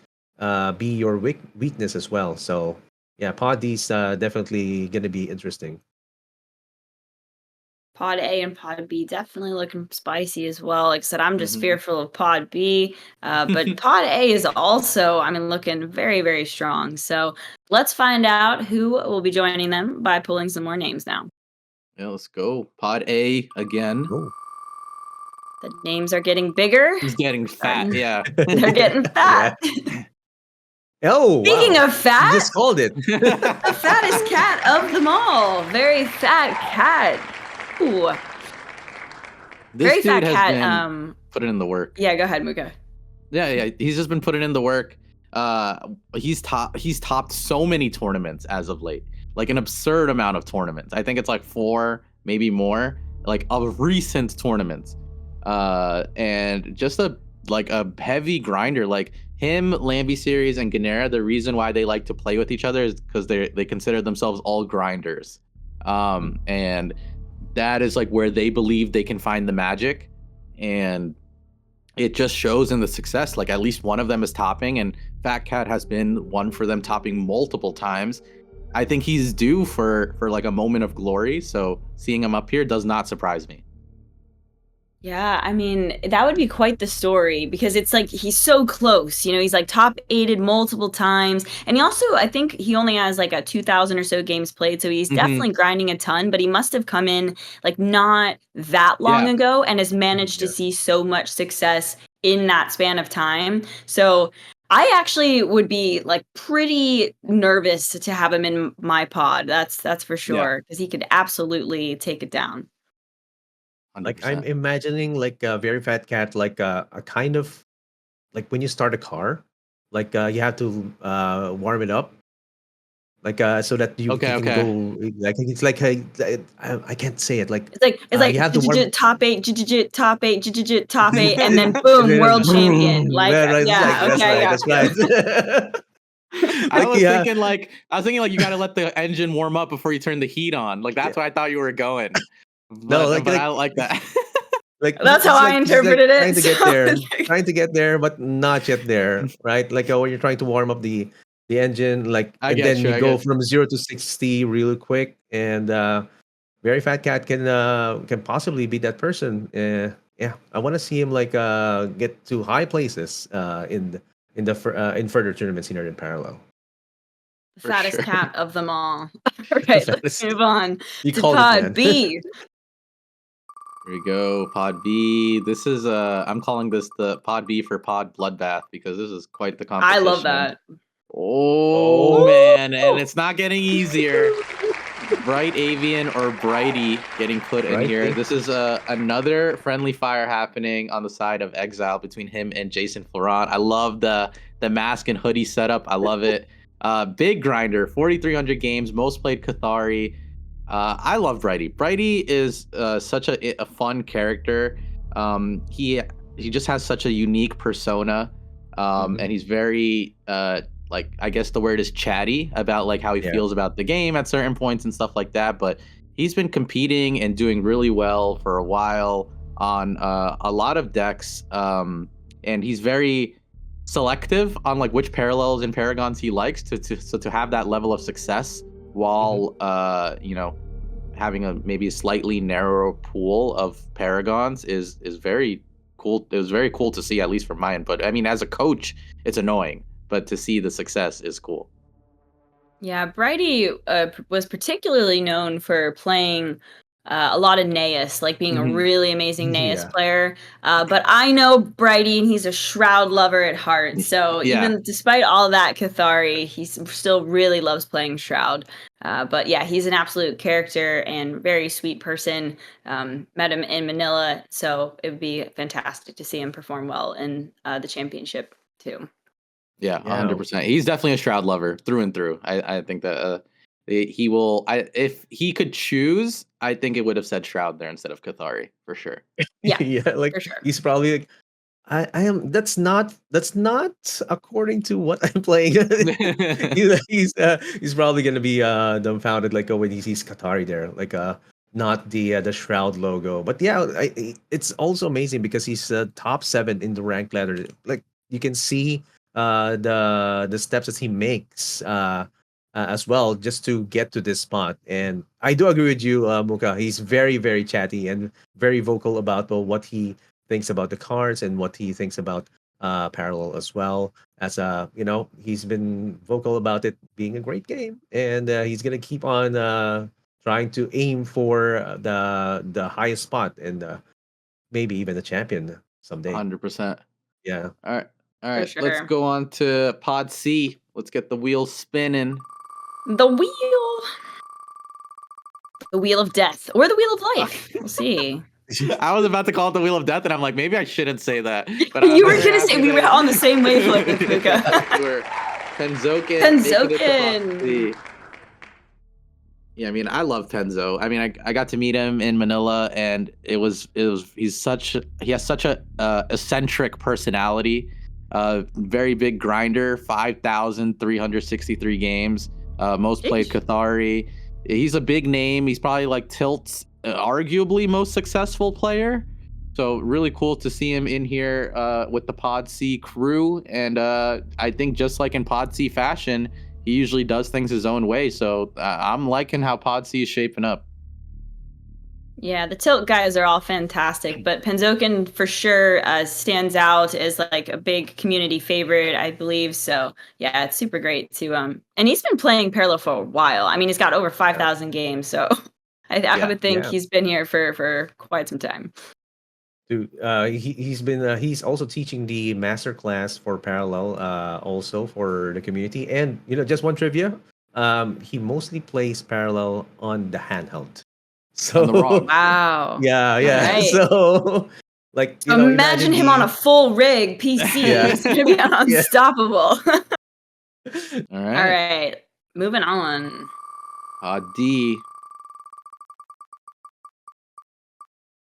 be your weakness as well. So yeah, Pod D's definitely gonna be interesting. Pod A and Pod B definitely looking spicy as well. Like I said, I'm just Mhm. fearful of Pod B, but Pod A is also, I mean, looking very, very strong. So let's find out who will be joining them by pulling some more names now. Yeah, let's go. Pod A again. Oh. The names are getting bigger. He's getting fat. Starting, Yeah. they're getting Yeah. fat. Oh Speaking wow! of You fat, just called it. the fattest cat of them all. Very fat cat. Ooh, This very fat dude has cat. been putting in the work. Yeah, go ahead, Muka. Yeah, he's just been putting in the work. He's topped so many tournaments as of late, like an absurd amount of tournaments. I think it's like 4, maybe more, like of recent tournaments. And just a heavy grinder, like him, Lambie series, and Ganera. The reason why they like to play with each other is because they consider themselves all grinders. And that is like where they believe they can find the magic, and it just shows in the success. Like at least one of them is topping, and Fat Cat has been one for them topping multiple times. I think he's due for like a moment of glory. So seeing him up here does not surprise me. Yeah, I mean, that would be quite the story because it's like he's so close. You know, he's like top aided multiple times. And he also, I think he only has like a 2,000 or so games played. So he's Hmm. definitely grinding a ton, but he must have come in like not that long Yeah, ago and has managed to Yeah. see so much success in that span of time. So I actually would be like pretty nervous to have him in my pod. That's for yeah, sure because he could absolutely take it down. hundred Like I'm percent. imagining like a very fat cat, like a kind of like when you start a car, like you have to warm it up like so that you Okay, can okay. go like it's like I can't say it like It's like you have to warm top 8, top 8, top 8, and then and boom, then world champion. Like, yeah, right, it's like yeah, okay, I got that's you. right I like was yeah thinking like you gotta let the engine warm up before you turn the heat on. Like yeah that's where I thought you were going. no But I like that. That's how I he's like interpreted trying it. to So trying to get there but not yet there, right? Like when you're trying to warm up the engine like I and get then you. you I go get. from 0 to 60 really quick and very fat cat can possibly be that person. Yeah, I want to see him like get to high places in further tournaments here in parallel. the For fattest sure. cat of them all. All The right, let's fattest. move on You to called it, pod man. B. Here we go. Pod B. This is I'm calling this the Pod B for Pod Bloodbath because this is quite the I love competition. that. Oh Oh, man, and Woo! it's not getting easier. Bright Avian or Brighty getting put in right. here. This is another friendly fire happening on the side of Exile between him and Jason Florent. I love the mask and hoodie setup. I love it. Big grinder, 4,300 games, most played Cathari. I love Brighty. Brighty is such a fun character. He just has such a unique persona, Mhm. and he's very like I guess the word is chatty about like how he Yeah. feels about the game at certain points and stuff like that. But he's been competing and doing really well for a while on a lot of decks, and he's very selective on like which parallels and paragons he likes to have that level of success Mhm. while having a maybe a slightly narrower pool of paragons is very cool. It was very cool to see, at least from my input. I mean, as a coach, it's annoying, but to see the success is cool. Yeah, Brighty was particularly known for playing a lot of Naeus, like being a Hmm. really amazing Naeus Yeah. player. But I know Brighty, and he's a Shroud lover at heart. So Yeah, even despite all that Cathari, he still really loves playing Shroud. But yeah, he's an absolute character and very sweet person. Met him in Manila, so it would be fantastic to see him perform well in the championship too. Yeah, Yeah. 100%. He's definitely a Shroud lover through and through. I think that he will. If he could choose, I think it would have said Shroud there instead of Cathari for sure. Yeah, Yeah, like for sure. he's probably like, I am. That's not according to what I'm playing. He's probably gonna be dumbfounded like when he sees Qatari there, like not the Shroud logo. But yeah, it's also amazing because he's top 7 in the rank ladder. Like you can see the steps that he makes as well just to get to this spot. And I do agree with you, Muka. He's very very chatty and very vocal about what he thinks about the cards and what he thinks about Parallel as well. As he's been vocal about it being a great game, and he's gonna keep on trying to aim for the highest spot and maybe even the champion someday. 100%. Yeah. All right. All For right. Let's sure. go on to Pod C. Let's get the wheels spinning. The wheel of death, or the wheel of life. We'll see. I was about to call it the Wheel of Death, and I'm like, maybe I shouldn't say that. But You were very gonna say happy we were that- on the same wavelength, Mookah. We were. Penzoken. making it to Pod C. Penzoken. Yeah, I mean, I love Tenzo. I mean, I got to meet him in Manila, and he has such a eccentric personality. Very big grinder, 5,363 games, most played Sheesh. Cathari. He's a big name. He's probably like Tilt's arguably most successful player. So really cool to see him in here with the Pod C crew. And I think just like in Pod C fashion, he usually does things his own way. So I'm liking how Pod C is shaping up. Yeah, the Tilt guys are all fantastic, but Penzoken for sure stands out as like a big community favorite, I believe. So yeah, it's super great to and he's been playing Parallel for a while. I mean, he's got over 5,000 games, so I would think Yeah. he's been here for quite some time. Dude, he's also teaching the master class for Parallel, also for the community. And just one trivia, he mostly plays Parallel on the handheld. So On the ROG. Wow. yeah, Right. So like Imagine him on a full rig PC. Yeah. He's gonna be unstoppable. All right. All right, moving on. Pod D.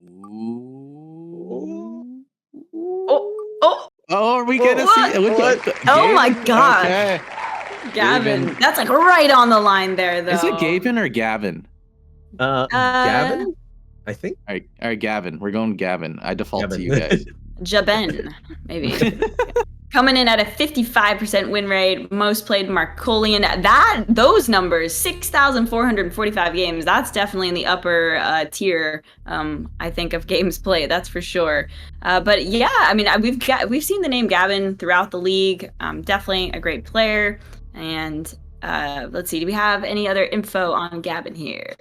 Ooh. Oh, Oh, are we gonna What? see? What? Oh my God. Okay. Gavin. Gavin. That's like right on the line there, though. Is it Gavin or Gavin? Gavin, I think. All right, Gavin. We're going Gavin. I default to Gavin. you guys. Jaben, maybe. Coming in at a 55% win rate, most played Markolian. Those numbers, 6,445 games. That's definitely in the upper tier, I think, of games played. That's for sure. But yeah, I mean, we've seen the name Gavin throughout the league. Definitely a great player. And let's see, do we have any other info on Gavin here?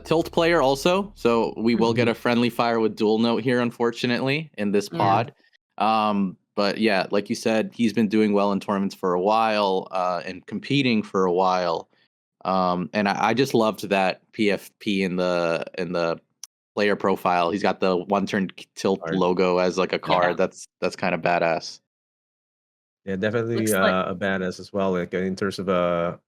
Tilt player also. So we will get a friendly fire with dual note here, unfortunately, in this pod. But yeah, like you said, he's been doing well in tournaments for a while and competing for a while. And I just loved that PFP in the player profile. He's got the one turn tilt Card. logo as like a card. Yeah. That's kind of badass. Yeah, definitely Looks like- a badass as well. Like in terms of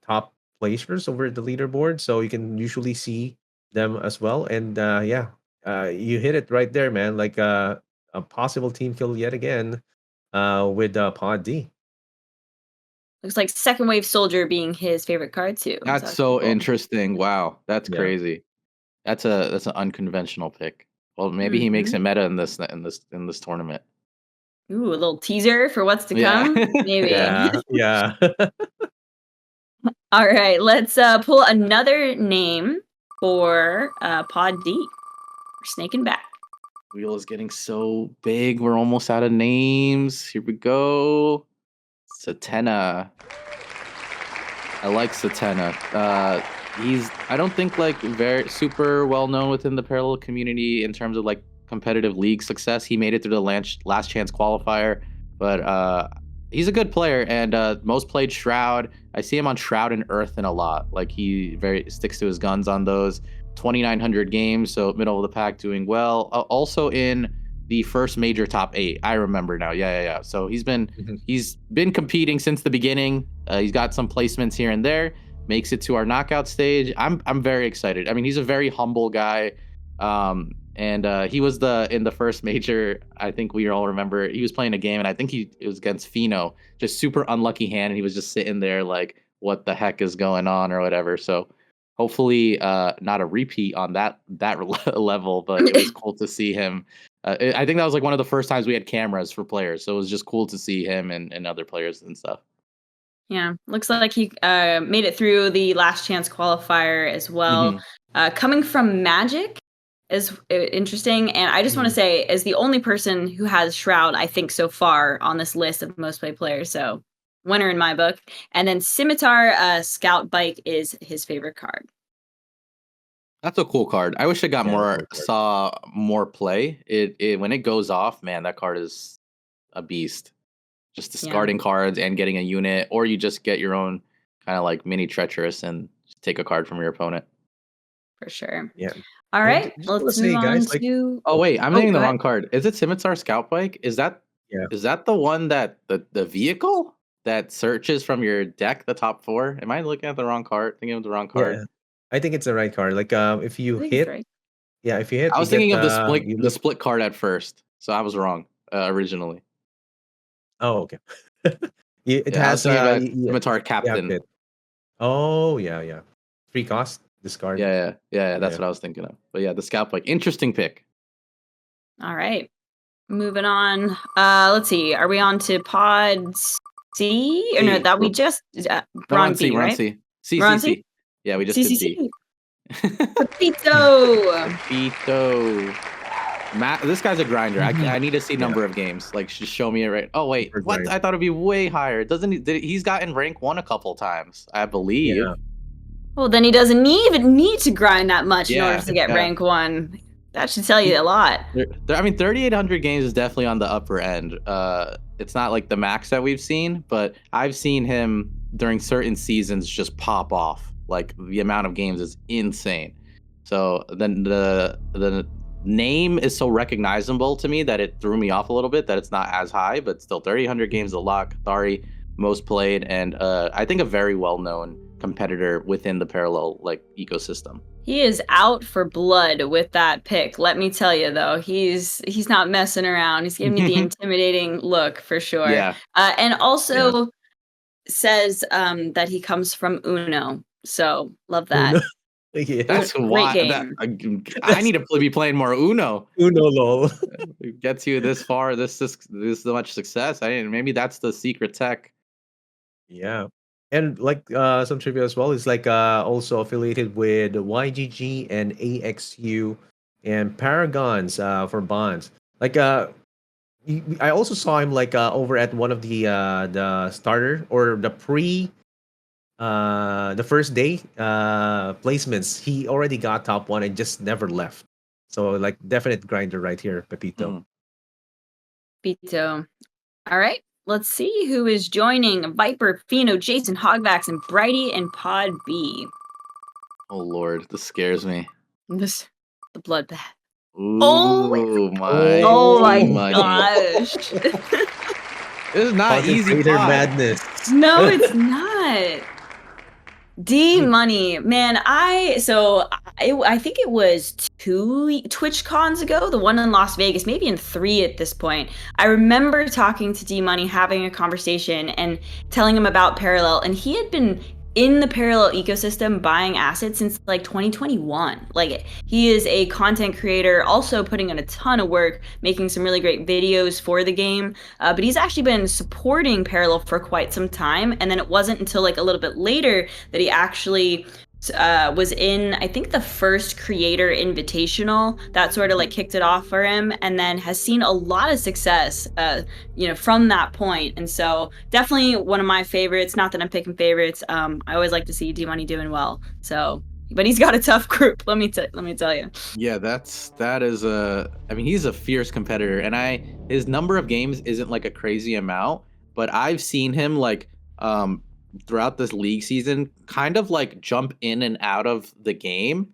top placers over the leaderboard, so you can usually see them as well. And you hit it right there, man. Like a possible team kill yet again with Pod D. Looks like Second Wave Soldier being his favorite card too. That's so cool. interesting. Wow, that's Yeah. crazy. That's an unconventional pick. Well, maybe he makes it meta in this tournament. Ooh, a little teaser for what's to Yeah. come. Maybe. Yeah. All right, let's pull another name for Pod D. We're snaking back. Wheel is getting so big. We're almost out of names. Here we go. Satena. I like Satena. I don't think like very super well known within the Parallel community in terms of like competitive league success. He made it through the last chance qualifier, but he's a good player and most played Shroud. I see him on Shroud and Earthen a lot. Like he very sticks to his guns on those. 2,900 games, so middle of the pack, doing well. Also in the first major top 8. I remember now. Yeah. So he's been competing since the beginning. He's got some placements here and there. Makes it to our knockout stage. I'm very excited. I mean, he's a very humble guy. And he was in the first major. I think we all remember he was playing a game, and I think it was against Fino. Just super unlucky hand, and he was just sitting there like, what the heck is going on or whatever. So hopefully, not a repeat on that level, but it was cool to see him. I think that was like one of the first times we had cameras for players, so it was just cool to see him and other players and stuff. Yeah, looks like he made it through the last chance qualifier as well. Coming from Magic is interesting, and I just want to say, as the only person who has Shroud, I think so far on this list of most played players, so winner in my book. And then Scimitar Scout Bike is his favorite card. That's a cool card. I wish it got saw more play. It when it goes off, man, that card is a beast. Just discarding cards and getting a unit, or you just get your own kind of like mini treacherous and just take a card from your opponent. For sure. Yeah. All right, let's move on to. Oh wait, I'm naming the wrong card. Is it Scimitar Scout Bike? Is that the one that the vehicle that searches from your deck the top 4? Am I looking at the wrong card? Thinking of the wrong card. Yeah, I think it's the right card. Like if you hit, if you hit, I was thinking of the split card at first, so I was wrong originally. Oh, okay. It has Scimitar Captain. Oh yeah. 3 cost discard. Yeah. That's what I was thinking of. But yeah, the Scout Bike, interesting pick. All right, moving on. Let's see. Are we on to Pod C? Or no, that we just we're on C, right? C. Yeah, we just did D. Pepito. Matt, this guy's a grinder. I need to see number of games. Like, just show me it right. Oh wait, what? I thought it'd be way higher. He's gotten rank 1 a couple times, I believe. Yeah. Well, then he doesn't even need to grind that much in order to get rank 1. That should tell you a lot. I mean, 3,800 games is definitely on the upper end. It's not like the max that we've seen, but I've seen him during certain seasons just pop off. Like, the amount of games is insane. So then the name is so recognizable to me that it threw me off a little bit, that it's not as high, but still 3,800 games a lot. Kathari, most played, and I think a very well-known competitor within the Parallel ecosystem. He is out for blood with that pick. Let me tell you, though, he's not messing around. He's giving me the intimidating look for sure. Yeah. And also says that he comes from Uno. So love that. Uno. Yeah. That's why I need to be playing more Uno. Uno lol. It gets you this far, this much success. Maybe that's the secret tech. Yeah. And like some trivia as well is like also affiliated with YGG and AXU and Paragons for bonds. Like I also saw him like over at one of the starter or the first day placements. He already got top 1 and just never left. So like definite grinder right here, Pepito. Pepito. All right. Let's see who is joining Viper, Fino, Jason, Hogvax, and Brighty and Pod B. Oh Lord, this scares me. The bloodbath. Oh my gosh. This is not easy. Madness. No, it's not. D Money, man. I think it was 2 Twitch cons ago, the one in Las Vegas, maybe in 3 at this point. I remember talking to D Money, having a conversation and telling him about Parallel, and he had been in the Parallel ecosystem buying assets since like 2021. Like, he is a content creator, also putting in a ton of work, making some really great videos for the game. But he's actually been supporting Parallel for quite some time. And then it wasn't until like a little bit later that he actually was in, I think, the first creator invitational that sort of like kicked it off for him, and then has seen a lot of success from that point. And so definitely one of my favorites. Not that I'm picking favorites. I always like to see D Money doing well. So, but he's got a tough group, let me tell you. Yeah, that is I mean, he's a fierce competitor, and his number of games isn't like a crazy amount, but I've seen him like throughout this league season kind of like jump in and out of the game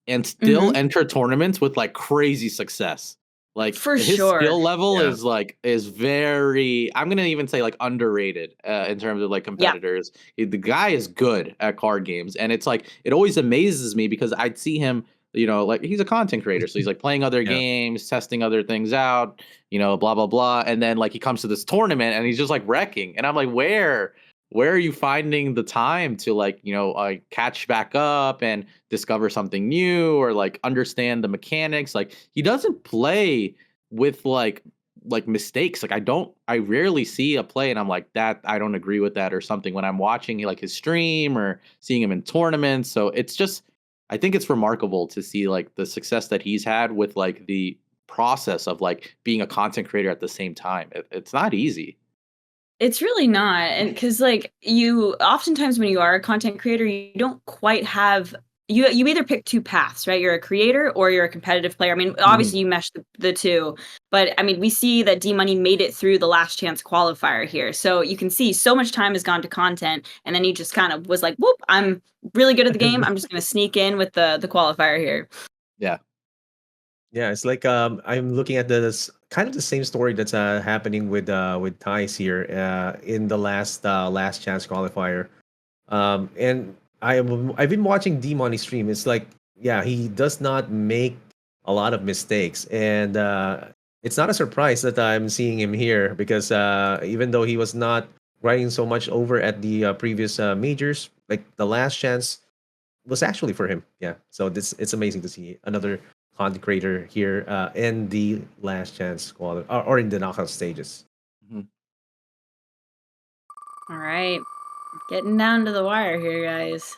and still enter tournaments with like crazy success. Like For his sure. skill level Yeah. is very, I'm gonna even say like underrated in terms of like Yeah. competitors. The guy is good at card games, and it's like it always amazes me because I'd see him, like he's a content creator, so he's like playing other Yeah. games, testing other things out, blah blah blah, and then like he comes to this tournament and he's just like wrecking, and I'm like, where are you finding the time to like catch back up and discover something new or like understand the mechanics? Like he doesn't play with like mistakes. Like I rarely see a play and I'm like, that I don't agree with that or something when I'm watching like his stream or seeing him in tournaments. So it's just, I think it's remarkable to see like the success that he's had with like the process of like being a content creator at the same time. It's not easy. It's really not, and because like, you oftentimes when you are a content creator, you don't quite have you either pick 2 paths, right? You're a creator or you're a competitive player. I mean, Mhm. obviously you mesh the 2, but, I mean, we see that D-Money made it through the last chance qualifier here, so you can see so much time has gone to content, and then he just kind of was like, "Whoop, I'm really good at the game, I'm just gonna sneak in with the qualifier here." Yeah. Yeah, it's like I'm looking at this kind of the same story that's happening with Thais here in the last chance qualifier. And I've been watching D Money stream. It's like, yeah, he does not make a lot of mistakes, and it's not a surprise that I'm seeing him here because even though he was not grinding so much over at the previous majors, like the last chance was actually for him. Yeah, so this it's amazing to see another content creator here in the last chance or in the knockout stages. Mhm. Alright, getting down to the wire here, guys.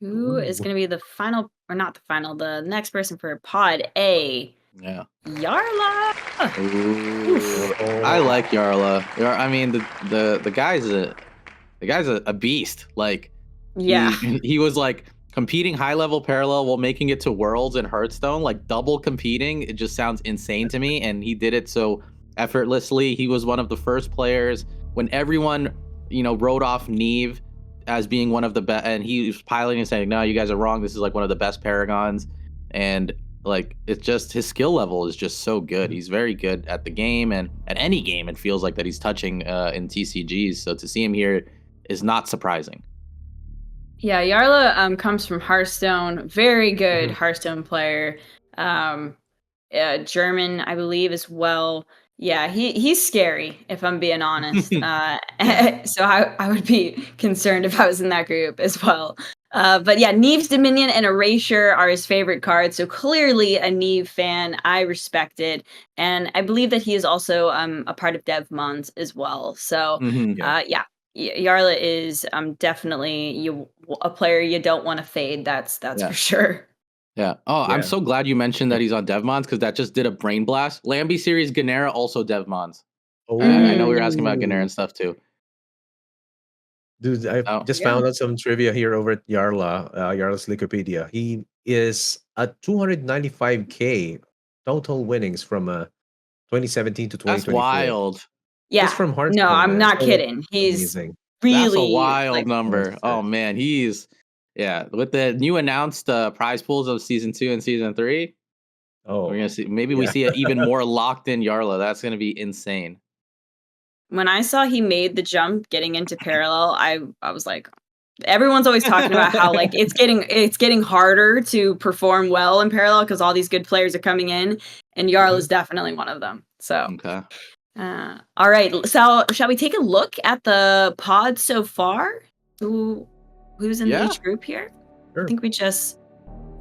Who is Ooh. gonna be the final, or not the final, the next person for Pod A? Yeah. Yarla! Ooh, Oof. I Oh, like Yarla. I mean, the guy's a beast. Like Yeah. he was like competing high level parallel while making it to Worlds and Hearthstone, like double competing. It just sounds insane to me, and he did it so effortlessly. He was one of the first players when everyone wrote off Neve as being one of the best, and he was piloting and saying, "No, you guys are wrong. This is like one of the best paragons," and like it's just his skill level is just so good. He's very good at the game and at any game. It feels like that he's touching in TCGs. So to see him here is not surprising. Yeah, Yarla comes from Hearthstone. Very good mhm. Hearthstone player. Um, German, I believe, as well. Yeah, he's scary, if I'm being honest. Yeah. So I would be concerned if I was in that group as well. But yeah, Neve's Dominion and Erasure are his favorite cards. So clearly a Neve fan. I respect it. And I believe that he is also a part of DevMons as well. So Hmm. Yeah, yeah, Yarla is definitely a player you don't want to fade. That's for Yeah. sure. Yeah. Oh, I'm yeah. so glad you mentioned that he's on DevMons because that just did a brain blast. Lambie series Ganera also DevMons. I know we were asking about Ganera Oh, and stuff too. dude, I Oh, just Yeah. found out some trivia here over at Yarla's Wikipedia. He is at 295K total winnings from 2017 to that's 2024, wild. just Yeah. from No, Hearthstone, I'm man. not So kidding. He's amazing. That's a really, wild like, number. Yes. Oh man, yeah, with the new announced prize pools of season 2 and season 3, we're Oh, gonna see, maybe we yeah. see an even more locked in Yarla. That's gonna be insane. when I saw he made the jump getting into parallel, I was like, everyone's always talking about how, like, it's getting harder to perform well in parallel because all these good players are coming in, and Jarl Mhm. is definitely one of them. So, Okay. all right. So, shall we take a look at the pod so far? Who's in Yeah. each group here? I Sure. think we just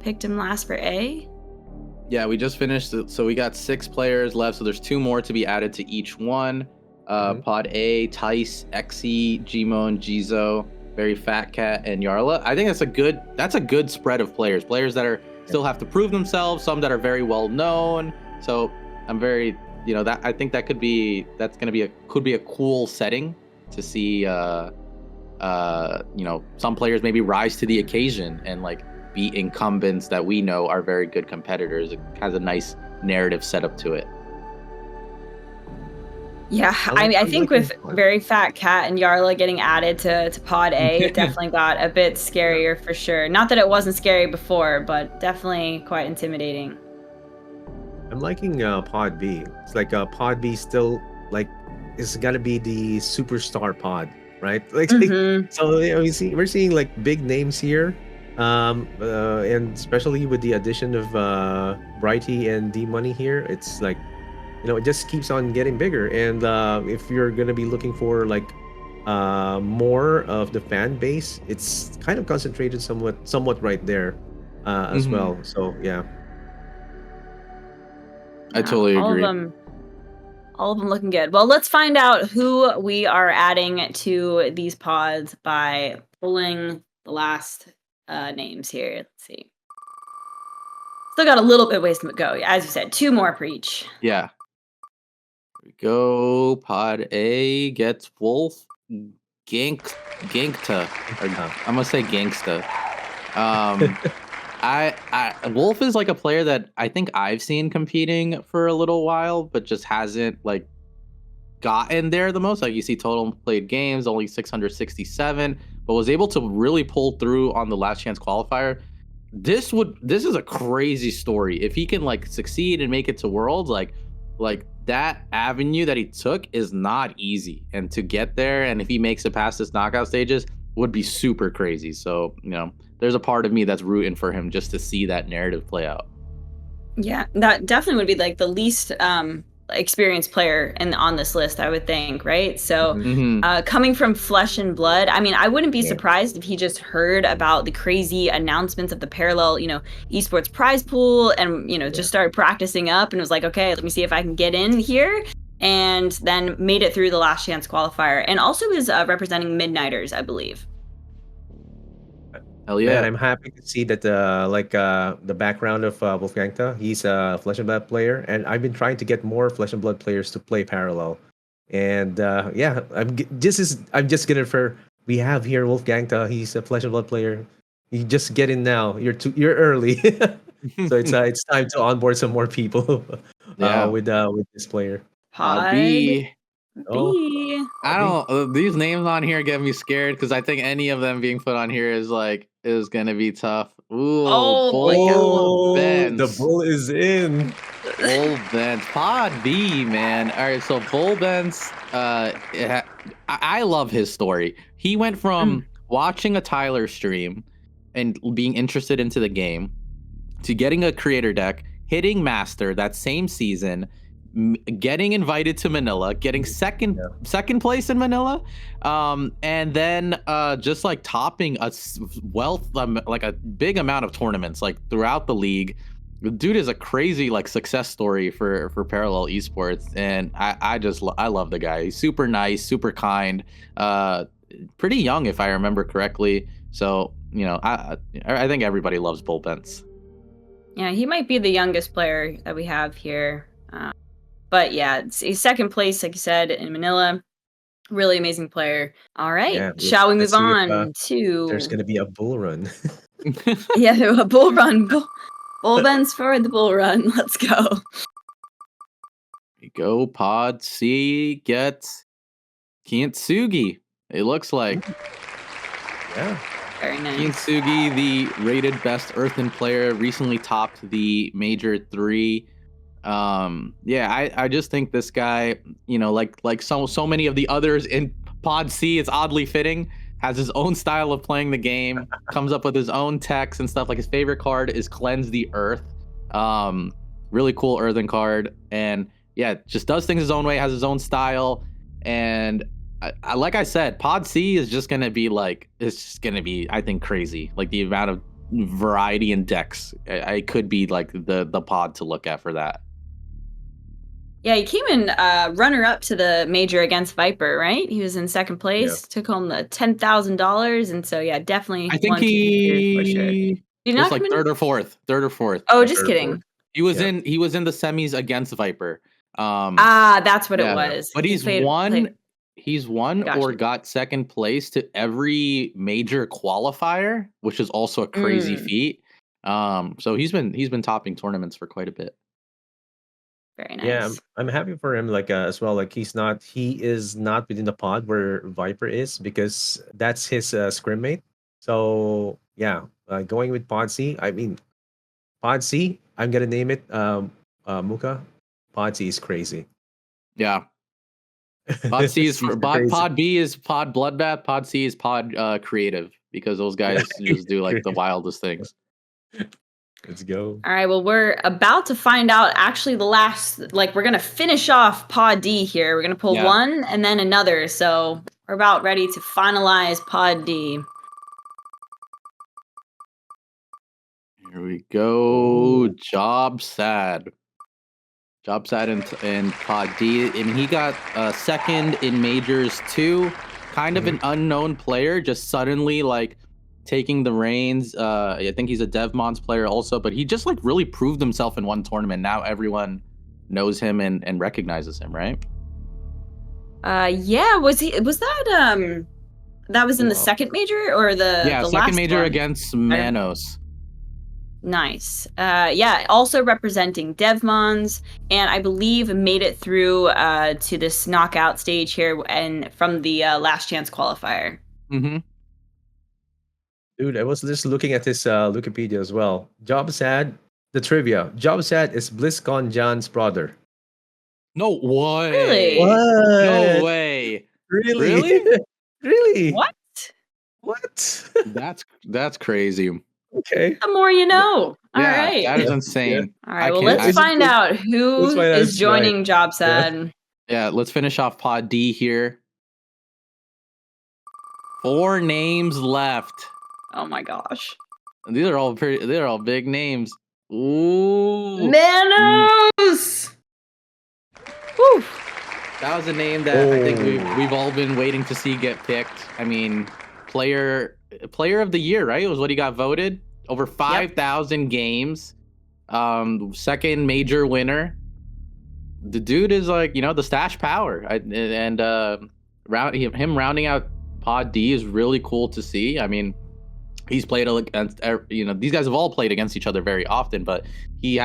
picked him last for A. Yeah, we just finished. So we got 6 players left. So there's 2 more to be added to each one. Mhm. Pod A, Tice, Exy, Gmon, Jizo, Very Fat Cat, and Yarla. I think that's a good spread of players. Players that are Yeah. still have to prove themselves. Some that are very well known. So I'm very, that I think that's gonna be could be a cool setting to see. Some players maybe rise to the occasion and like beat incumbents that we know are very good competitors. It has a nice narrative setup to it. Yeah, I I like mean, I I'm think liking with this one. Very Fat Cat and Yarla getting added to Pod A, it definitely got a bit Yeah. scarier for sure. Not that it wasn't scary before, but definitely quite intimidating. I'm liking Pod B. It's like Pod B still like is gonna be the superstar pod, right? Mhm. So we're seeing like big names here, and especially with the addition of Brighty and D Money here, it's like it just keeps on getting bigger. And if you're gonna be looking for like more of the fan base, it's kind of concentrated somewhat right there as Hmm. well. So yeah. I Yeah, totally agree. all of them looking good. Well, let's find out who we are adding to these pods by pulling the last names here. Let's see. Still got a little bit ways to go. As you said, 2 more per each. Yeah. Here we go. Pod A gets Wolf Gankta. I'm gonna say Gangsta. Um, Wolf is like a player that I think I've seen competing for a little while, but just hasn't like gotten there the most. Like you see total played games, only 667, but was able to really pull through on the last chance qualifier. This is a crazy story. If he can like succeed and make it to Worlds, like that avenue that he took is not easy. And to get there, and if he makes it past this knockout stages, would be super crazy. So, there's a part of me that's rooting for him just to see that narrative play out. Yeah, that definitely would be like the least experienced player on this list, I would think, right? So, Mhm. Hmm. coming from Flesh and Blood, I mean, I wouldn't be Yeah. surprised if he just heard about the crazy announcements of the Parallel, esports prize pool, and just started practicing up and was like, okay, let me see if I can get in here, and then made it through the last chance qualifier, and also is representing Midnighters, I believe. Hell Man, yeah. I'm happy to see that the background of Wolfgangta. He's a Flesh and Blood player, and I've been trying to get more Flesh and Blood players to play Parallel. And yeah, I'm just gonna for we have here Wolfgangta. He's a Flesh and Blood player. You just get in now. You're early, so it's time to onboard some more people Yeah. with this player. Pod Pod B. Oh, B. I Bobby. don't. These names on here get me scared because I think any of them being put on here is gonna be tough. Ooh, Oh my god. Bull Oh, the Bens. bull is in. Bull Bens. Pod B, man. All right, so Bull Bens. I love his story. He went Mm. from watching a Tyler stream and being interested into the game to getting a creator deck, hitting master that same season, getting invited to Manila, getting Yeah. second place in Manila, and then just like topping wealth, like a big amount of tournaments like throughout the league. The dude is a crazy like success story for Parallel Esports, and I love the guy. He's super nice, super kind, pretty young if I remember correctly. So I think everybody loves Bull Bents. Yeah, he might be the youngest player that we have here. But yeah, he's second place, like you said, in Manila. Really amazing player. All right, Yeah, shall we let's move see if on there's to gonna be a bull run. yeah, a bull run, bull bends for the bull run. Let's go. We go Pod C gets Kintsugi. It looks like Yeah. Very nice. Kintsugi, the rated best Earthen player, recently topped the Major 3. Yeah, I just think this guy, like so many of the others in Pod C, it's oddly fitting, has his own style of playing the game, comes up with his own text and stuff. Like his favorite card is Cleanse the Earth. Um, Really cool Earthen card, and yeah, just does things his own way, has his own style, and like I said, Pod C is just gonna be it's just gonna be, I think, crazy. Like the amount of variety in decks, I could be like the pod to look at for that. Yeah, he came in runner up to the major against Viper, right? He was in second Yeah. place, took home the $10,000, and so yeah, definitely I think one to consider for sure. Did he he was not like come in? third or fourth. Third or fourth. Oh, Yeah, just third or fourth. kidding. Yeah. He was in the semis against Viper. Um Ah, that's what it yeah. Yeah. was. But He played. he's won or Gotcha. got second place to every major qualifier, which is also a crazy Mm, feat. So he's been topping tournaments for quite a bit. very Yeah, nice. I'm happy for him, like, as well, like, he is not within the pod where Viper is because that's his, scrim mate. So, yeah, going with Pod C, I mean, Pod C, I'm gonna name it, Mookah, Pod C is crazy. Yeah. Pod C is Super crazy. Pod B is Pod Bloodbath. Pod C is Pod Creative, because those guys just do like the wildest things. Let's go. All right, well, we're about to find out actually the last, like, we're going to finish off Pod D here. We're going to pull one and then another. So we're about ready to finalize Pod D. Here we go. Job Sad in Pod D. I mean, he got second in Majors 2. Kind of an unknown player, just suddenly like taking the reins. I think he's a DevMons player also, but he just like really proved himself in one tournament. Now everyone knows him and recognizes him, right? Yeah, was that that was in the second major or the second last major one? against Manos. Nice. Yeah, also representing DevMons, and I believe made it through to this knockout stage here and from the last chance qualifier. Mm-hmm. Dude, I was just looking at his Wikipedia as well. Jobsad, the trivia. Jobsad is BlizzCon John's brother. No way. Really? What? No way. Really? Really? What? What? That's crazy. Okay. The more you know. All right. That is insane. All right, well, let's find out who is joining Jobsad. Yeah, let's finish off Pod D here. 4 names left. Oh my gosh. These are all big names. Ooh. Manos! Whew. That was a name that I think we've all been waiting to see get picked. I mean, player of the year, right? It was what he got voted. Over 5,000 games. Second major winner. The dude is like, the stash power. Him rounding out Pod D is really cool to see. I mean, he's played against, these guys have all played against each other very often, but he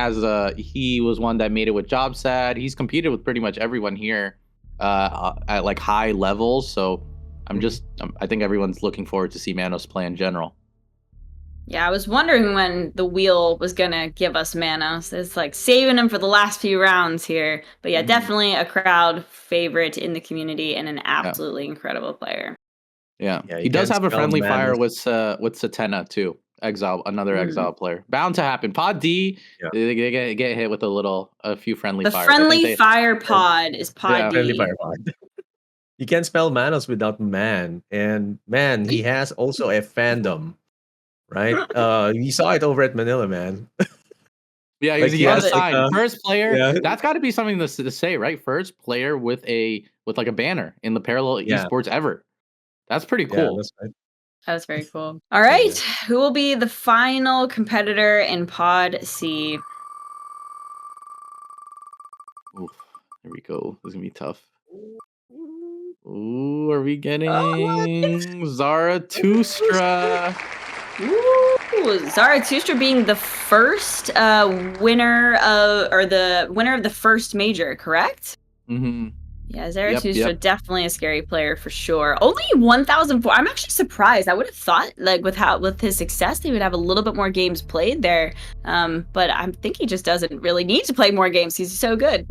was one that made it with Jobsad. He's competed with pretty much everyone here at like high levels. So I think everyone's looking forward to see Manos play in general. Yeah, I was wondering when the wheel was going to give us Manos. It's like saving him for the last few rounds here. But yeah, definitely a crowd favorite in the community and an absolutely incredible player. Yeah, he does have a friendly fire with Satena too. Another Exile player. Bound to happen. Pod D, they get hit with a few friendly fires. The friendly fire pod is Pod D. Friendly fire pod. You can't spell Manos without man. And man, he has also a fandom, right? We saw it over at Manila, man. Yeah, he has a sign. First player. That's got to be something to say, right? First player with like a banner in the Parallel esports ever. That's pretty cool. Yeah, that's right. That was very cool. All right, who will be the final competitor in Pod C? Oof, here we go. This is gonna be tough. Ooh, are we getting Zarathustra? Ooh, Zarathustra being the first winner of the first major, correct? Mm-hmm. Yeah, Zarathustra definitely a scary player for sure. Only 1,004. I'm actually surprised. I would have thought like with his success, they would have a little bit more games played there. But I think he just doesn't really need to play more games. He's so good.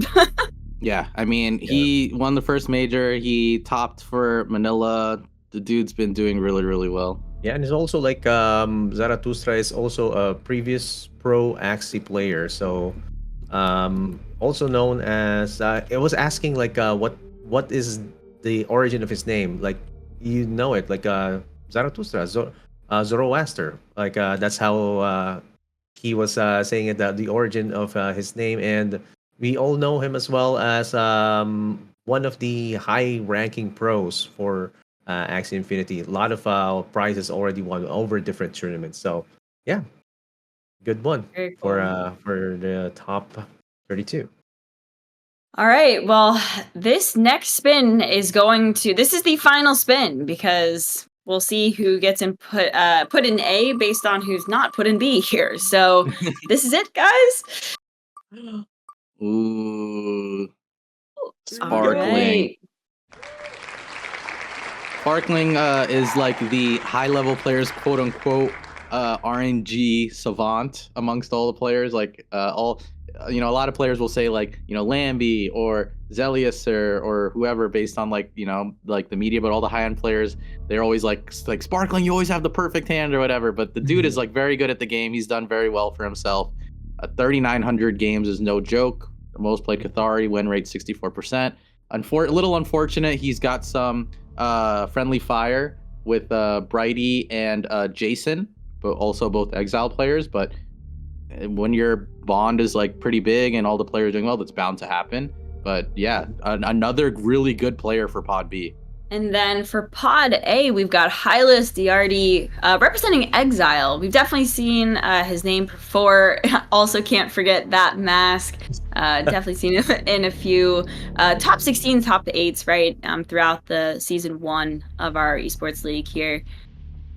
Yeah, I mean, he won the first major. He topped for Manila. The dude's been doing really, really well. Yeah, and it's also like Zarathustra is also a previous pro Axie player. So also known as it was asking like what is the origin of his name, like it like Zarathustra, Zoroaster, like that's how he was saying it, the origin of his name. And we all know him as well as one of the high ranking pros for Axie Infinity. A lot of prizes already won over different tournaments. So yeah, good one for the top 32. All right. Well, this next spin is this is the final spin because we'll see who gets put in A based on who's not put in B here. So this is it, guys. Ooh. Sparkling. Sparkling is like the high level players, quote unquote, RNG savant amongst all the players. Like a lot of players will say like, Lambie or Zelius or whoever based on like, like the media, but all the high end players, they're always like Sparkling, you always have the perfect hand or whatever. But the dude is like very good at the game. He's done very well for himself. 3,900 games is no joke. The most played Cathari, win rate 64%. A little unfortunate. He's got some friendly fire with Brighty and Jason, but also both exile players. But when your bond is like pretty big and all the players doing well, that's bound to happen. But yeah, another really good player for Pod B. And then for Pod A, we've got Hylas Diardi representing Exile. We've definitely seen his name before. Also can't forget that mask. Definitely seen it in a few top 16, top 8s, right, throughout the season 1 of our esports league here.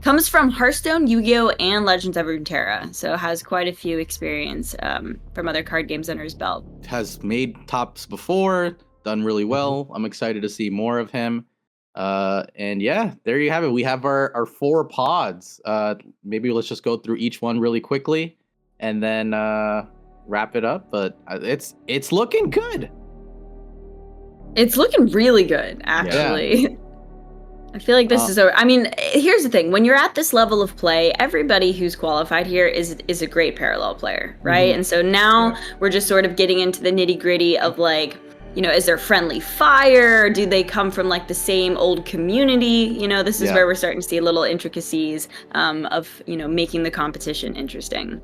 Comes from Hearthstone, Yu-Gi-Oh, and Legends of Runeterra, so has quite a few experience from other card games under his belt. Has made tops before, done really well. I'm excited to see more of him. And yeah, there you have it. We have our 4 pods. Maybe let's just go through each one really quickly and then wrap it up. But it's looking good. It's looking really good, actually. Yeah. I feel like this is I mean, here's the thing. When you're at this level of play, everybody who's qualified here is a great parallel player, right? Mm-hmm. And so now we're just sort of getting into the nitty-gritty of like, is there friendly fire? Do they come from like the same old community? This is where we're starting to see little intricacies of, making the competition interesting.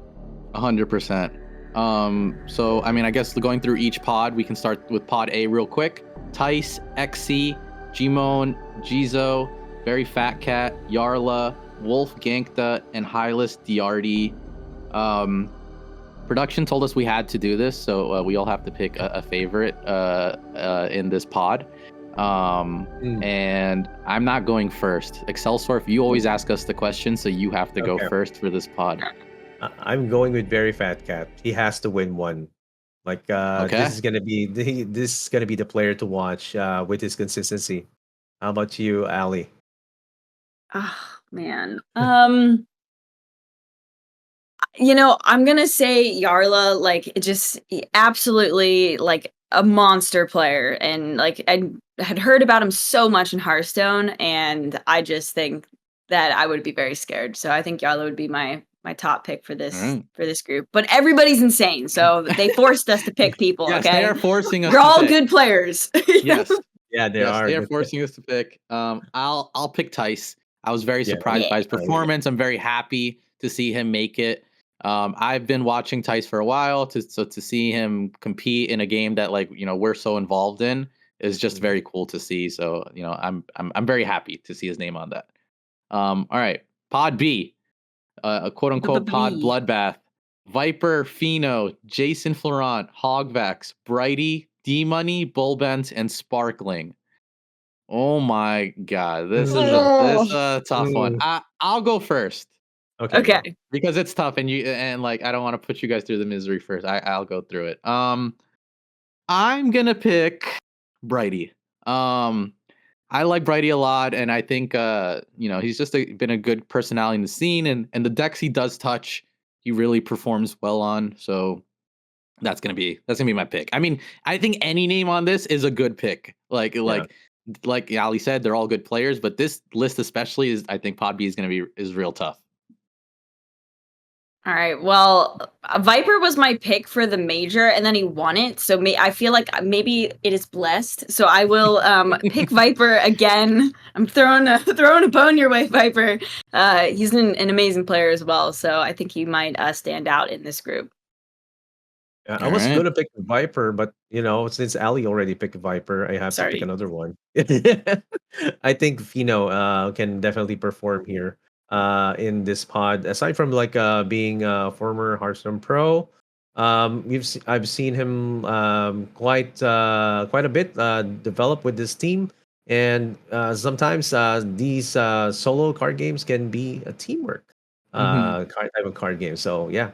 100%. So, I mean, I guess going through each pod, we can start with Pod A real quick. Tice, XC, Gmon, Jizo, Very Fat Cat, Yarla, Wolf Gankta, and Hylas Diardi. Production told us we had to do this, so we all have to pick a favorite in this pod. And I'm not going first. Excelsor, you always ask us the question, so you have to go first for this pod. I'm going with Very Fat Cat. He has to win one. Like this is gonna be the player to watch with his consistency. How about you, Allie? Oh man. I'm gonna say Yarla, like just absolutely like a monster player, and like I had heard about him so much in Hearthstone, and I just think that I would be very scared. So I think Yarla would be my top pick for this group. But everybody's insane, so they forced us to pick people. Yes, okay, they are forcing us. You're all good players. Yes, yeah, they are. They are forcing us to pick. I'll pick Tice. I was very surprised by his performance. I'm very happy to see him make it. I've been watching Tice for a while, to see him compete in a game that we're so involved in is just very cool to see. So I'm very happy to see his name on that. All right, Pod B. A quote unquote pod bloodbath. Viper, Fino, Jason Florent, Hogvax, Brighty, D-Money, Bullbent, and Sparkling. Oh my god, this is a tough one. I'll go first. Okay. Because it's tough, and I don't want to put you guys through the misery first. I'll go through it. I'm gonna pick Brighty. I like Brighty a lot, and I think he's just been a good personality in the scene, and the decks he does touch, he really performs well on. So that's gonna be my pick. I mean, I think any name on this is a good pick. Like Ali said, they're all good players, but this list especially is, I think Pod B is real tough. All right. Well, Viper was my pick for the major, and then he won it. So I feel like maybe it is blessed. So I will pick Viper again. I'm throwing a bone your way, Viper. He's an amazing player as well. So I think he might stand out in this group. I was going to pick Viper, but since Ali already picked Viper, I have to pick another one. I think Fino can definitely perform here. In this pod, aside from being a former Hearthstone pro, I've seen him quite a bit develop with this team, and sometimes these solo card games can be a teamwork type of card game. So yeah,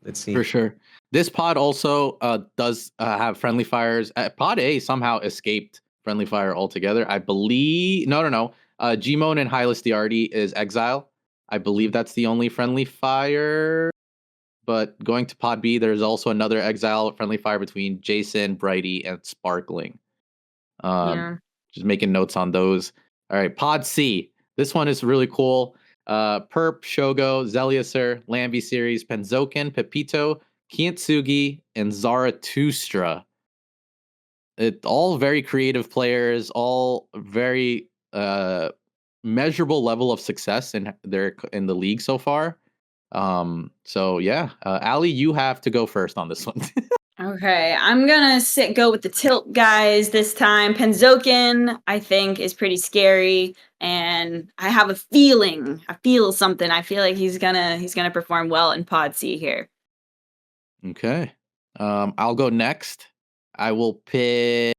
let's see. For sure. This pod also does have friendly fires. Pod A somehow escaped friendly fire altogether. I believe no. Gmon and Hylas Diardi is Exile. I believe that's the only friendly fire. but going to Pod B, there's also another Exile friendly fire between Jason, Brighty, and Sparkling. Yeah. Just making notes on those. All right, Pod C. This one is really cool. Perp, Shogo, Zeliaser, Lambi series, Penzoken, Pepito, Kintsugi, and Zarathustra. It all very creative players, all very measurable level of success in the league so far. So yeah, Allie, you have to go first on this one. Okay, I'm gonna go with the tilt guys this time. Penzoken, I think, is pretty scary, and I have a feeling. I feel something. I feel like he's gonna perform well in Pod C here. Okay. I'll go next. I will pick.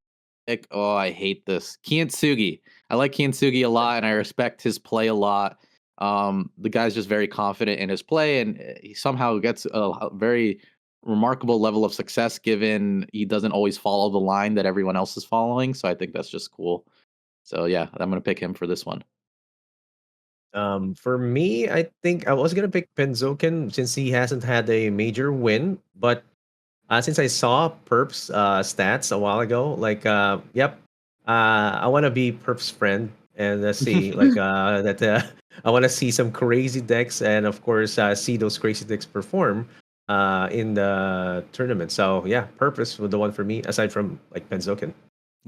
Oh, I hate this. Kintsugi. I like Kintsugi a lot, and I respect his play a lot. The guy's just very confident in his play, and he somehow gets a very remarkable level of success given he doesn't always follow the line that everyone else is following. So I think that's just cool. So yeah, I'm gonna pick him for this one. For me, I think I was gonna pick Penzoken since he hasn't had a major win, but since I saw Perp's stats a while ago, like, yep, I want to be Perp's friend and see like that. I want to see some crazy decks, and of course, see those crazy decks perform in the tournament. So yeah, Purpose was the one for me, aside from like Penzoken.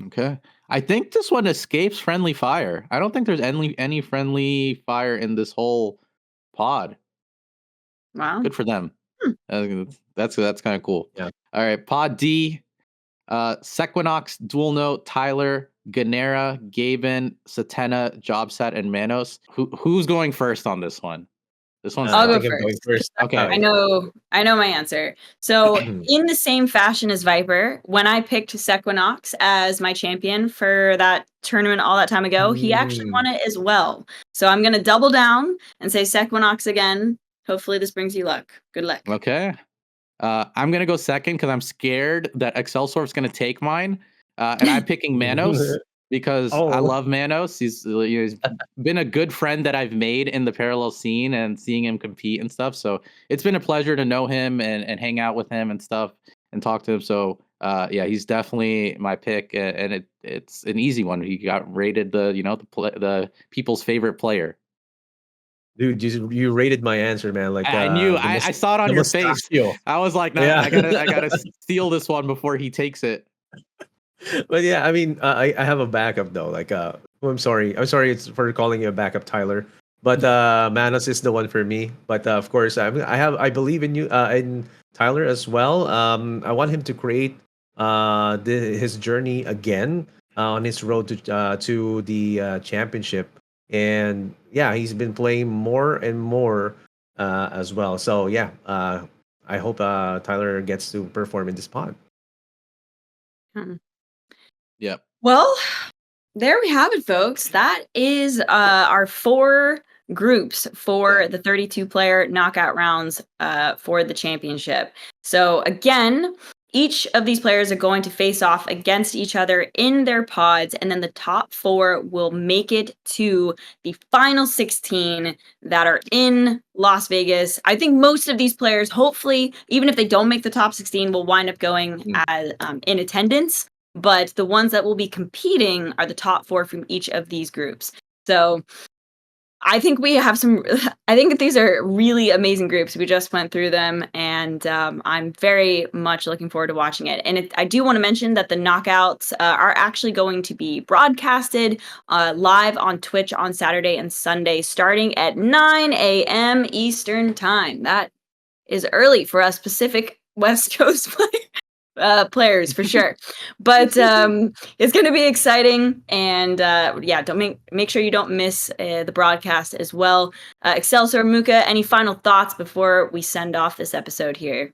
Okay. I think this one escapes friendly fire. I don't think there's any friendly fire in this whole pod. Wow. Good for them. Hmm. That's kind of cool. Yeah. All right, Pod D, Sequinox, Dual Note, Tyler, Ganera, Gaben, Satena, Jobset, and Manos. Who's going first on this one? This one's I'll I go tough. think I'm going first. first. Okay. I know my answer. So, in the same fashion as Viper, when I picked Sequinox as my champion for that tournament all that time ago, he actually won it as well. So I'm gonna double down and say Sequinox again. Hopefully this brings you luck. Good luck. Okay. I'm gonna go second because I'm scared that Excelsor is gonna take mine, and I'm picking Manos because I Oh. love Manos. He's been a good friend that I've made in the parallel scene and seeing him compete and stuff. So it's been a pleasure to know him and hang out with him and stuff and talk to him. So yeah, he's definitely my pick, and it's an easy one. He got rated the people's favorite player. Dude, you rated my answer, man. Like I knew the I saw it on the your face. mustachio. I was like, nah, Yeah. I gotta steal this one before he takes it. But yeah, I mean, I have a backup though. Like, I'm sorry, it's for calling you a backup, Tyler. But Manos is the one for me. But of course, I believe in you, in Tyler as well. I want him to create his journey again on his road to the championship. And yeah, he's been playing more and more as well. So yeah, I hope Tyler gets to perform in this pod. Hmm. Yep. Well, there we have it, folks. That is our 4 groups for the 32 player knockout rounds for the championship. So, again, each of these players are going to face off against each other in their pods, and then the top 4 will make it to the final 16 that are in Las Vegas. I think most of these players, hopefully, even if they don't make the top 16, will wind up going as in attendance. But the ones that will be competing are the top 4 from each of these groups. So I think we have I think these are really amazing groups. We just went through them, and I'm very much looking forward to watching it. And I do want to mention that the knockouts are actually going to be broadcasted live on Twitch on Saturday and Sunday, starting at 9 a.m. Eastern Time. That is early for us Pacific West Coast players for sure. But it's going to be exciting, and yeah, don't make sure you don't miss the broadcast as well. Excelsor, Mookah, any final thoughts before we send off this episode here?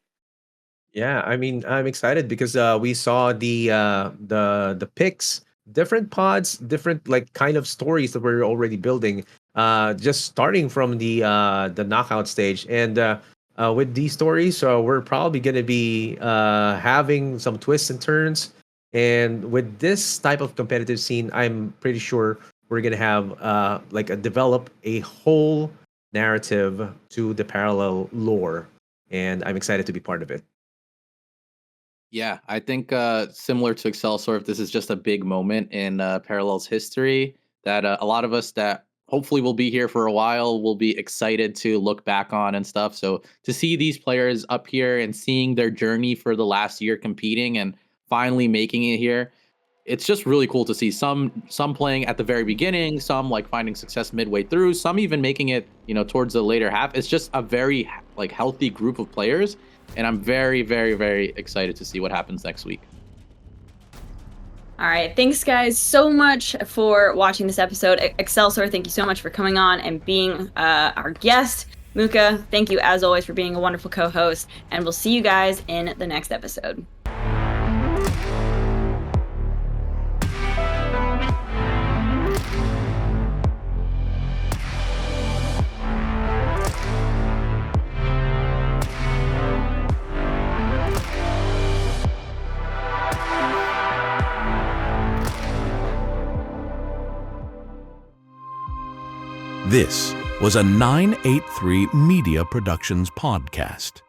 Yeah, I mean, I'm excited because we saw the picks, different pods, different like kind of stories that we're already building. Just starting from the knockout stage, and with these stories, we're probably gonna be having some twists and turns. And with this type of competitive scene, I'm pretty sure we're gonna have develop a whole narrative to the parallel lore. and I'm excited to be part of it. Yeah, I think similar to Excelsor, this is just a big moment in Parallel's history that a lot of us that hopefully will be here for a while will be excited to look back on and stuff. So to see these players up here and seeing their journey for the last year competing and finally making it here, it's just really cool to see some playing at the very beginning, some like finding success midway through, some even making it, towards the later half. It's just a very like healthy group of players, and I'm very, very, very excited to see what happens next week. All right. Thanks, guys, so much for watching this episode. Excelsor, thank you so much for coming on and being our guest. Mookah, thank you as always for being a wonderful co-host, and we'll see you guys in the next episode. This was a 983 Media Productions podcast.